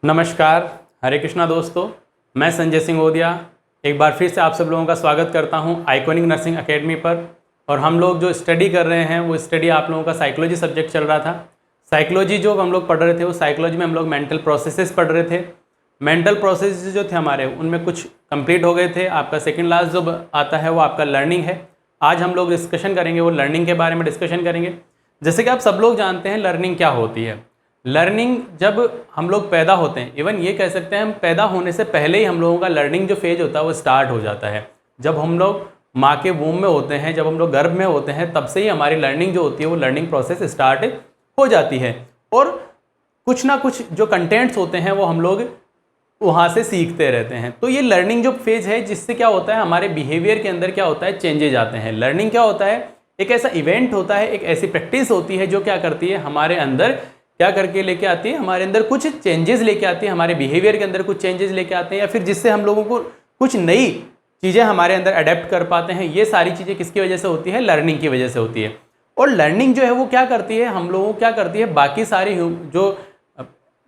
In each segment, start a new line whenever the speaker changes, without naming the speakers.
नमस्कार, हरे कृष्णा दोस्तों। मैं संजय सिंह ओदिया एक बार फिर से आप सब लोगों का स्वागत करता हूं आइकॉनिक नर्सिंग एकेडमी पर। और हम लोग जो स्टडी कर रहे हैं वो स्टडी आप लोगों का साइकोलॉजी सब्जेक्ट चल रहा था। साइकोलॉजी जो हम लोग पढ़ रहे थे वो साइकोलॉजी में हम लोग मेंटल प्रोसेसेस पढ़ रहे थे। मेंटल प्रोसेसेस जो थे हमारे उनमें कुछ कंप्लीट हो गए थे। आपका सेकेंड लास्ट जो आता है वो आपका लर्निंग है। आज हम लोग डिस्कशन करेंगे, वो लर्निंग के बारे में डिस्कशन करेंगे। जैसे कि आप सब लोग जानते हैं लर्निंग क्या होती है। लर्निंग जब हम लोग पैदा होते हैं, इवन ये कह सकते हैं हम पैदा होने से पहले ही हम लोगों का लर्निंग जो फेज होता है वो स्टार्ट हो जाता है। जब हम लोग माँ के वूम में होते हैं, जब हम लोग गर्भ में होते हैं, तब से ही हमारी लर्निंग जो होती है वो लर्निंग प्रोसेस स्टार्ट हो जाती है। और कुछ ना कुछ जो कंटेंट्स होते हैं वो हम लोग वहाँ से सीखते रहते हैं। तो ये लर्निंग जो फेज है, जिससे क्या होता है हमारे बिहेवियर के अंदर क्या होता है, चेंजेज आते हैं। लर्निंग क्या होता है, एक ऐसा इवेंट होता है, एक ऐसी प्रैक्टिस होती है जो क्या करती है हमारे अंदर क्या करके लेके आती है, हमारे अंदर कुछ चेंजेस लेके आती है, हमारे बिहेवियर के अंदर कुछ चेंजेस लेके आते हैं, या फिर जिससे हम लोगों को कुछ नई चीज़ें हमारे अंदर अडेप्ट कर पाते हैं। ये सारी चीज़ें किसकी वजह से होती है, लर्निंग की वजह से होती है। और लर्निंग जो है वो क्या करती है, हम लोगों को क्या करती है, बाकी सारे जो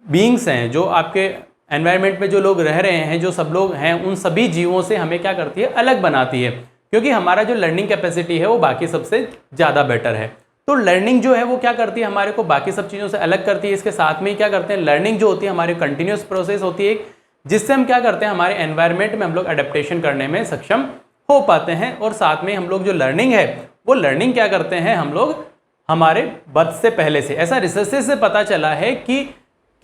बीइंग्स हैं, जो आपके एनवायरनमेंट में जो लोग रह रहे हैं, जो सब लोग हैं, उन सभी जीवों से हमें क्या करती है, अलग बनाती है। क्योंकि हमारा जो लर्निंग कैपेसिटी है वो बाकी सबसे ज़्यादा बेटर है। तो लर्निंग जो है वो क्या करती है, हमारे को बाकी सब चीज़ों से अलग करती है। इसके साथ में ही क्या करते हैं, लर्निंग जो होती है हमारी कंटिन्यूस प्रोसेस होती है, जिससे हम क्या करते हैं हमारे एनवायरनमेंट में हम लोग अडेप्टेशन करने में सक्षम हो पाते हैं। और साथ में हम लोग जो लर्निंग है वो लर्निंग क्या करते हैं, हम लोग हमारे बर्थ से पहले से, ऐसा रिसर्चेस से पता चला है कि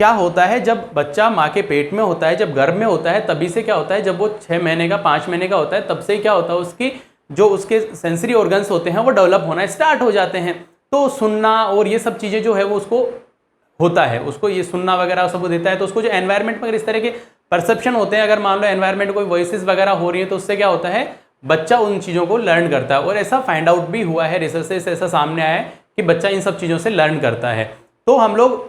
क्या होता है जब बच्चा माँ के पेट में होता है, जब गर्भ में होता है, तभी से क्या होता है, जब वो 6 महीने का 5 महीने का होता है, तब से क्या होता है उसकी जो उसके सेंसरी ऑर्गन्स होते हैं वो डेवलप होना स्टार्ट हो जाते हैं। तो सुनना और ये सब चीज़ें जो है वो उसको होता है, उसको ये सुनना वगैरह सब देता है। तो उसको जो एनवायरनमेंट में अगर इस तरह के परसेप्शन होते हैं, अगर मान लो एनवायरनमेंट कोई वॉइसेस वगैरह हो रही है, तो उससे क्या होता है बच्चा उन चीज़ों को लर्न करता है। और ऐसा फाइंड आउट भी हुआ है, रिसर्च से ऐसा सामने आया है कि बच्चा इन सब चीज़ों से लर्न करता है। तो हम लोग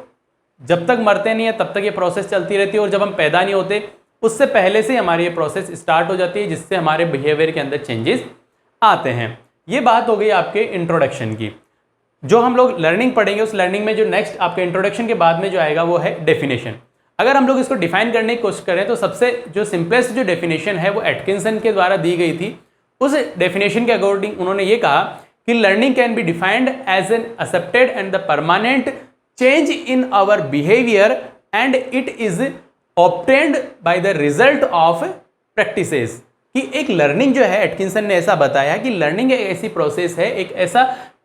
जब तक मरते नहीं है तब तक ये प्रोसेस चलती रहती है, और जब हम पैदा नहीं होते उससे पहले से हमारी ये प्रोसेस स्टार्ट हो जाती है, जिससे हमारे बिहेवियर के अंदर चेंजेस आते हैं। ये बात हो गई आपके इंट्रोडक्शन की। जो हम लोग लर्निंग पढ़ेंगे उस लर्निंग में जो नेक्स्ट आपके इंट्रोडक्शन के बाद में जो आएगा वो है डेफिनेशन। अगर हम लोग इसको डिफाइन करने की कोशिश करें तो सबसे जो सिंपलेस्ट जो डेफिनेशन है वो एटकिंसन के द्वारा दी गई थी। उस डेफिनेशन के अकॉर्डिंग उन्होंने ये कहा कि learning can be defined as an accepted and the permanent change in our behaviour and it is obtained by the result of practices. कि एक लर्निंग जो है, एटकिंसन ने ऐसा बताया कि लर्निंग एक ऐसी प्रोसेस है, एक ऐसा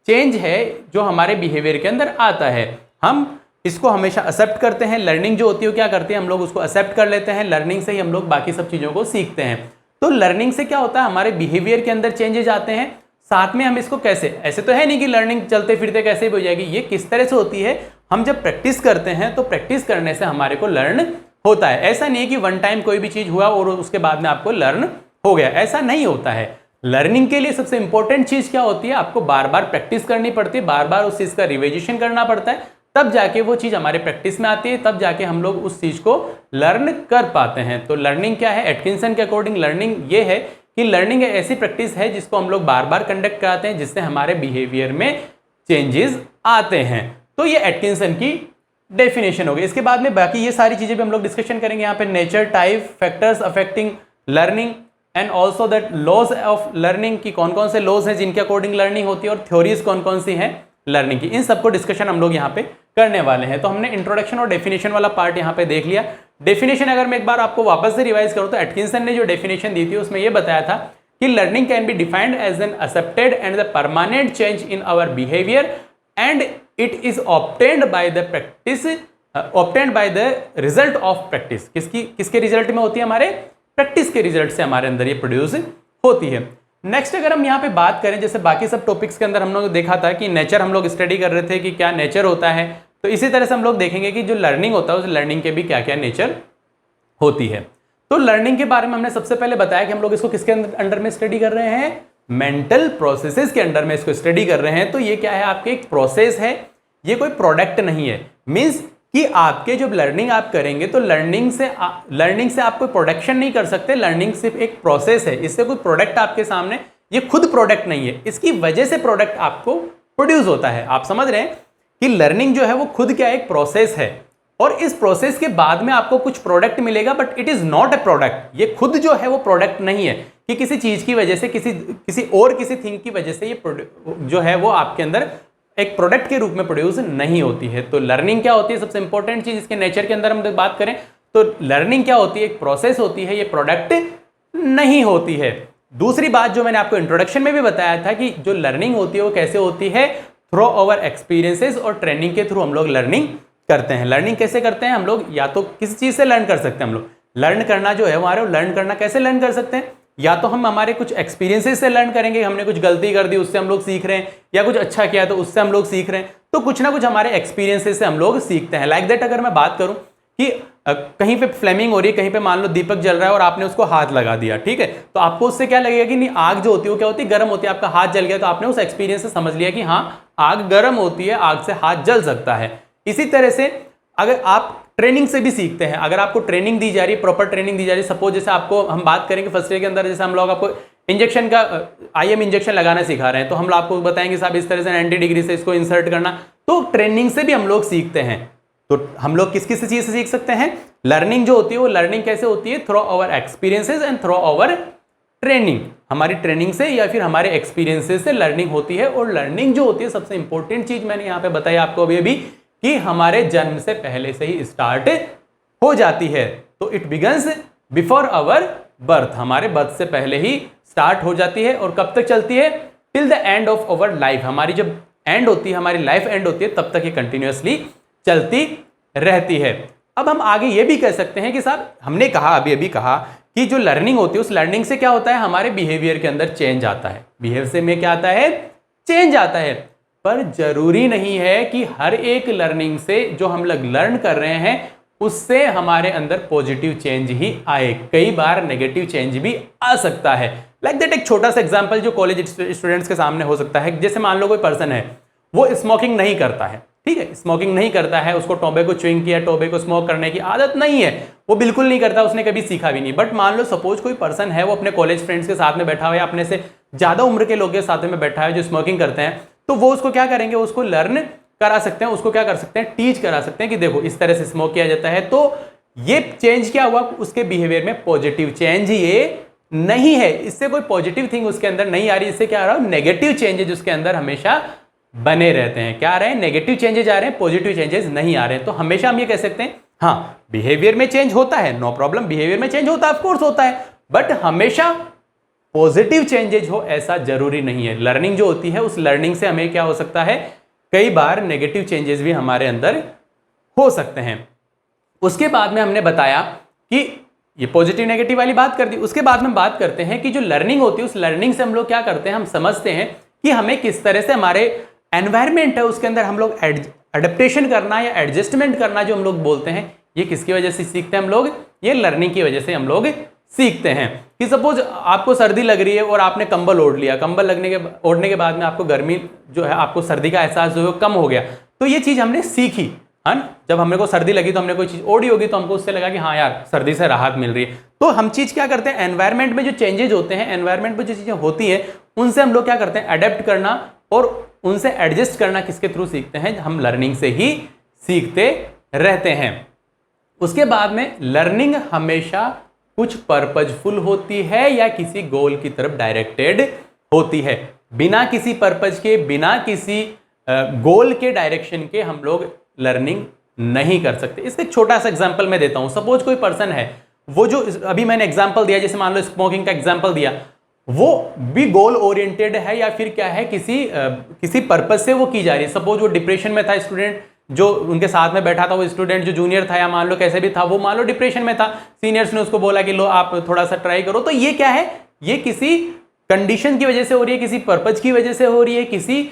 चेंज है जो हमारे बिहेवियर के अंदर आता है। हम इसको हमेशा एक्सेप्ट करते हैं। लर्निंग जो होती है क्या करती है, हम लोग उसको एक्सेप्ट कर लेते हैं। लर्निंग से ही हम लोग बाकी सब चीज़ों को सीखते हैं। तो लर्निंग से क्या होता है, हमारे बिहेवियर के अंदर चेंजेस आते हैं। साथ में हम इसको कैसे, ऐसे तो है नहीं कि लर्निंग चलते फिरते कैसे भी हो जाएगी, ये किस तरह से होती है, हम जब प्रैक्टिस करते हैं तो प्रैक्टिस करने से हमारे को लर्न होता है। ऐसा नहीं है कि वन टाइम कोई भी चीज़ हुआ और उसके बाद में आपको लर्न हो गया, ऐसा नहीं होता है। लर्निंग के लिए सबसे इंपॉर्टेंट चीज क्या होती है, आपको बार बार प्रैक्टिस करनी पड़ती है, बार बार उस चीज का रिविजन करना पड़ता है, तब जाके वो चीज हमारे प्रैक्टिस में आती है, तब जाके हम लोग उस चीज को लर्न कर पाते हैं। तो लर्निंग क्या है, एटकिंसन के अकॉर्डिंग लर्निंग ये है कि लर्निंग एक ऐसी प्रैक्टिस है जिसको हम लोग बार बार कंडक्ट कराते हैं, जिससे हमारे बिहेवियर में चेंजेस आते हैं। तो ये एटकिंसन की डेफिनेशन हो गई। इसके बाद में बाकी ये सारी चीजें भी हम लोग डिस्कशन करेंगे। यहाँ पे nature, type, factors affecting learning and also that laws of learning की कौन कौन से लॉज हैं जिनके अकॉर्डिंग लर्निंग होती है, और थ्योरीज कौन कौन सी हैं लर्निंग की, इन सबको डिस्कशन हम लोग यहाँ पे करने वाले हैं। तो हमने इंट्रोडक्शन और डेफिनेशन वाला पार्ट यहाँ पे देख लिया। डेफिनेशन अगर मैं एक बार आपको वापस से रिवाइज करूँ तो एटकिंसन ने जो डेफिनेशन दी थी उसमें यह बताया था कि learning can be defined as an accepted and the permanent change in our behaviour and it is obtained by the practice, obtained by the result of practice. किसके रिजल्ट में होती है, हमारे प्रैक्टिस के रिजल्ट से हमारे अंदर ये प्रोड्यूस होती है। नेक्स्ट अगर हम यहाँ पे बात करें, जैसे बाकी सब टॉपिक्स के अंदर हम लोग देखा था कि नेचर हम लोग स्टडी कर रहे थे कि क्या नेचर होता है, तो इसी तरह से हम लोग देखेंगे कि जो लर्निंग होता है उस लर्निंग के भी क्या क्या नेचर होती है। तो लर्निंग के बारे में हमने सबसे पहले बताया कि हम लोग इसको किसके अंडर में स्टडी कर रहे हैं, मेंटल प्रोसेसेस के अंडर में इसको स्टडी कर रहे हैं। तो ये क्या है, आपके एक प्रोसेस है, ये कोई प्रोडक्ट नहीं है। मीन्स कि आपके जब लर्निंग आप करेंगे तो लर्निंग से आप कोई प्रोडक्शन नहीं कर सकते। लर्निंग सिर्फ एक प्रोसेस है, इससे कोई प्रोडक्ट आपके सामने, ये खुद प्रोडक्ट नहीं है, इसकी वजह से प्रोडक्ट आपको प्रोड्यूस होता है। आप समझ रहे हैं कि लर्निंग जो है वो खुद क्या एक प्रोसेस है, और इस प्रोसेस के बाद में आपको कुछ प्रोडक्ट मिलेगा, but it is not a product. ये खुद जो है वो प्रोडक्ट नहीं है कि किसी चीज की वजह से, किसी थिंग की वजह से ये जो है वो आपके अंदर एक प्रोडक्ट के रूप में प्रोड्यूस नहीं होती है। तो लर्निंग क्या होती है, सबसे इंपॉर्टेंट चीज इसके नेचर के अंदर हम बात करें तो लर्निंग क्या होती है, एक प्रोसेस होती है, ये प्रोडक्ट नहीं होती है। दूसरी बात जो मैंने आपको इंट्रोडक्शन में भी बताया था कि जो लर्निंग होती है वो कैसे होती है, थ्रू आवर एक्सपीरियंसेस और ट्रेनिंग के थ्रू हम लोग लर्निंग करते हैं। लर्निंग कैसे करते हैं हम लोग, या तो किसी चीज से लर्न कर सकते हैं। हम लोग लर्न करना जो है हमारे, लर्न करना कैसे लर्न कर सकते हैं, या तो हम हमारे कुछ एक्सपीरियंसेस से लर्न करेंगे, हमने कुछ गलती कर दी उससे हम लोग सीख रहे हैं, या कुछ अच्छा किया तो उससे हम लोग सीख रहे हैं। तो कुछ ना कुछ हमारे एक्सपीरियंसेस से हम लोग सीखते हैं। लाइक दैट अगर मैं बात करूं कि कहीं पे फ्लेमिंग हो रही है, कहीं पे मान लो दीपक जल रहा है और आपने उसको हाथ लगा दिया, ठीक है, तो आपको उससे क्या लगेगा कि नहीं, आग जो होती है वो क्या होती है, गर्म होती है। आपका हाथ जल गया तो आपने उस एक्सपीरियंस से समझ लिया कि हाँ आग गर्म होती है, आग से हाथ जल सकता है। इसी तरह से अगर आप ट्रेनिंग से भी सीखते हैं, अगर आपको ट्रेनिंग दी जा रही है, प्रॉपर ट्रेनिंग दी जा रही है, सपोज जैसे आपको हम बात करेंगे फर्स्ट ईयर के अंदर, जैसे हम लोग आपको इंजेक्शन का आईएम इंजेक्शन लगाना सिखा रहे हैं, तो हम आपको बताएंगे साहब इस तरह से 90 डिग्री से इसको इंसर्ट करना। तो ट्रेनिंग से भी हम लोग सीखते हैं। तो हम लोग किस किस चीज से सीख सकते हैं, लर्निंग जो होती है वो लर्निंग कैसे होती है, through our experiences and through our training. हमारी ट्रेनिंग से या फिर हमारे एक्सपीरियंसेस से लर्निंग होती है। और लर्निंग जो होती है सबसे इंपॉर्टेंट चीज मैंने यहाँ पे बताई आपको अभी कि हमारे जन्म से पहले से ही स्टार्ट हो जाती है। तो it begins before our birth, हमारे बर्थ से पहले ही स्टार्ट हो जाती है। और कब तक चलती है, till the end of our life. हमारी जब एंड होती है, हमारी लाइफ एंड होती है, तब तक ये कंटिन्यूअसली चलती रहती है। अब हम आगे ये भी कह सकते हैं कि साहब हमने कहा अभी कहा कि जो लर्निंग होती है उस लर्निंग से क्या होता है, हमारे बिहेवियर के अंदर चेंज आता है। बिहेवियर से में क्या आता है, चेंज आता है। पर जरूरी नहीं है कि हर एक लर्निंग से जो हम लोग लर्न कर रहे हैं उससे हमारे अंदर पॉजिटिव चेंज ही आए, कई बार नेगेटिव चेंज भी आ सकता है। लाइक दैट एक छोटा सा एग्जांपल जो कॉलेज स्टूडेंट्स के सामने हो सकता है, जैसे मान लो कोई पर्सन है वो स्मोकिंग नहीं करता है, ठीक है, स्मोकिंग नहीं करता है, उसको टोबैको च्युइंग किया, टोबैको स्मोक करने की आदत नहीं है, वो बिल्कुल नहीं करता, उसने कभी सीखा भी नहीं। बट मान लो सपोज कोई पर्सन है वो अपने कॉलेज फ्रेंड्स के साथ में बैठा हुआ है, अपने से ज्यादा उम्र के लोग के साथ में बैठा है जो स्मोकिंग करते हैं, तो वो उसको क्या करेंगे, उसको लर्न करा सकते हैं, उसको क्या कर सकते हैं, टीच करा सकते हैं कि देखो इस तरह से स्मोक किया जाता है। तो ये चेंज क्या हुआ, उसके बिहेवियर में पॉजिटिव चेंज ये नहीं है, इससे कोई पॉजिटिव थिंग उसके अंदर नहीं आ रही, इससे क्या आ रहा है, नेगेटिव चेंजेस उसके अंदर हमेशा बने रहते हैं। क्या आ रहे हैं, नेगेटिव चेंजेस आ रहे हैं, पॉजिटिव चेंजेस नहीं आ रहे हैं। तो हमेशा हम ये कह सकते हैं हाँ बिहेवियर में चेंज होता है, नो प्रॉब्लम, बिहेवियर में चेंज होता है, ऑफ कोर्स होता है, बट हमेशा पॉजिटिव चेंजेस हो ऐसा जरूरी नहीं है। लर्निंग जो होती है उस लर्निंग से हमें क्या हो सकता है, कई बार नेगेटिव चेंजेस भी हमारे अंदर हो सकते हैं। उसके बाद में हमने बताया कि ये पॉजिटिव नेगेटिव वाली बात कर दी। उसके बाद में बात करते हैं कि जो लर्निंग होती है उस लर्निंग से हम लोग क्या करते हैं, हम समझते हैं कि हमें किस तरह से हमारे एनवायरमेंट है उसके अंदर हम लोग एडेप्टेशन करना या एडजस्टमेंट करना जो हम लोग बोलते हैं, ये किसकी वजह से सीखते हैं हम लोग, ये लर्निंग की वजह से हम लोग सीखते हैं। कि सपोज आपको सर्दी लग रही है और आपने कंबल ओढ़ लिया, कंबल ओढ़ने के बाद में आपको गर्मी जो है, आपको सर्दी का एहसास जो है कम हो गया, तो ये चीज हमने सीखी है ना। जब हमने को सर्दी लगी तो हमने कोई चीज ओढ़ी होगी तो हमको उससे लगा कि हाँ यार सर्दी से राहत मिल रही है। तो हम चीज क्या करते हैं, एनवायरमेंट में जो चेंजेज होते हैं, एनवायरमेंट में जो चीजें होती है उनसे हम लोग क्या करते हैं, अडेप्ट करना और उनसे एडजस्ट करना किसके थ्रू सीखते हैं, हम लर्निंग से ही सीखते रहते हैं। उसके बाद में लर्निंग हमेशा कुछ पर्पजफुल होती है या किसी गोल की तरफ डायरेक्टेड होती है। बिना किसी पर्पज के, बिना किसी गोल के डायरेक्शन के हम लोग लर्निंग नहीं कर सकते। इसका एक छोटा सा एग्जांपल मैं देता हूं। सपोज कोई पर्सन है, वो जो अभी मैंने एग्जांपल दिया, जैसे मान लो स्मोकिंग का एग्जांपल दिया, वो भी गोल ओरिएंटेड है या फिर क्या है, किसी पर्पज से वो की जा रही है। सपोज वो डिप्रेशन में था स्टूडेंट, जो उनके साथ में बैठा था वो स्टूडेंट जो जूनियर था या मान लो कैसे भी था, वो मान लो डिप्रेशन में था, सीनियर्स ने उसको बोला कि लो आप थोड़ा सा ट्राई करो। तो ये क्या है, ये किसी कंडीशन की वजह से हो रही है, किसी पर्पज की वजह से हो रही है, किसी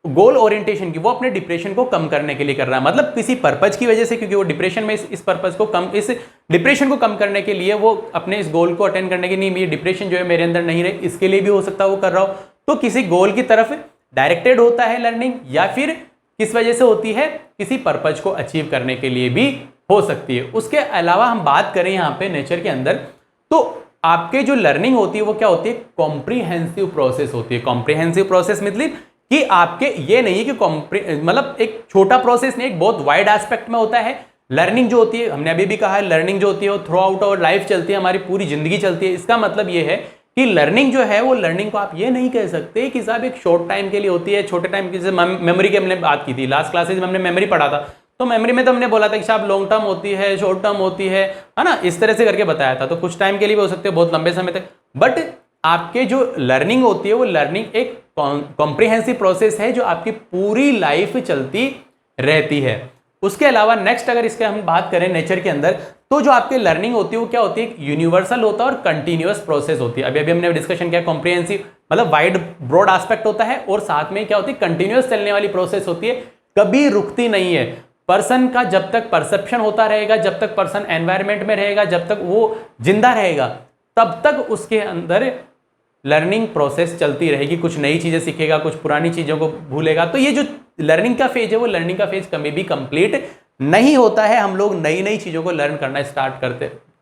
गोल ओरिएंटेशन की, वो अपने डिप्रेशन को कम करने के लिए कर रहा है। मतलब किसी पर्पज की वजह से, क्योंकि वो डिप्रेशन में इस पर्पज को कम, इस डिप्रेशन को कम करने के लिए वो अपने इस गोल को अटेंड करने के लिए, ये डिप्रेशन जो है मेरे अंदर नहीं रहे, इसके लिए भी हो सकता है वो कर रहा हो। तो किसी गोल की तरफ डायरेक्टेड होता है लर्निंग, या फिर किस वजह से होती है, किसी पर्पज को अचीव करने के लिए भी हो सकती है। उसके अलावा हम बात करें यहाँ पे नेचर के अंदर, तो आपके जो लर्निंग होती है वो क्या होती है, कॉम्प्रिहेंसिव प्रोसेस होती है। कॉम्प्रिहेंसिव प्रोसेस मतलब कि आपके ये नहीं है कि मतलब एक छोटा प्रोसेस नहीं, एक बहुत वाइड एस्पेक्ट में होता है, लर्निंग जो होती है, हमने अभी भी कहा है, लर्निंग जो होती है वो थ्रू आउट आवर लाइफ चलती है, हमारी पूरी जिंदगी चलती है। इसका मतलब ये है कि लर्निंग जो है वो लर्निंग को आप ये नहीं कह सकते कि साहब एक शॉर्ट टाइम के लिए होती है, छोटे टाइम की, जैसे मेमोरी की हमने बात की थी लास्ट क्लासेज में, हमने मेमोरी पढ़ा था, तो मेमोरी में तो हमने बोला था कि साहब लॉन्ग टर्म होती है, शॉर्ट टर्म होती है ना, इस तरह से करके बताया था। तो कुछ टाइम के लिए भी हो सकते हैं, बहुत लंबे समय तक। बट आपके जो लर्निंग होती है वो लर्निंग एक कॉम्प्रिहेंसिव प्रोसेस है जो आपकी पूरी लाइफ चलती रहती है। उसके अलावा नेक्स्ट अगर इसके हम बात करें नेचर के अंदर, तो जो आपके लर्निंग होती है वो क्या होती है, यूनिवर्सल होता है और कंटिन्यूअस प्रोसेस होती है। अभी अभी हमने डिस्कशन किया, कॉम्प्रिहेंसिव मतलब वाइड ब्रॉड एस्पेक्ट होता है, और साथ में क्या होती है, कंटिन्यूअस चलने वाली प्रोसेस होती है, कभी रुकती नहीं है। पर्सन का जब तक परसेप्शन होता रहेगा, जब तक पर्सन एनवायरमेंट में रहेगा, जब तक वो जिंदा रहेगा, तब तक उसके अंदर लर्निंग प्रोसेस चलती रहेगी, कुछ नई चीजें सीखेगा, कुछ पुरानी चीजों को भूलेगा। तो ये जो लर्निंग का फेज है वो लर्निंग का फेज कभी भी कंप्लीट नहीं होता है। हम लोग नई नई चीजों को लर्न करना स्टार्ट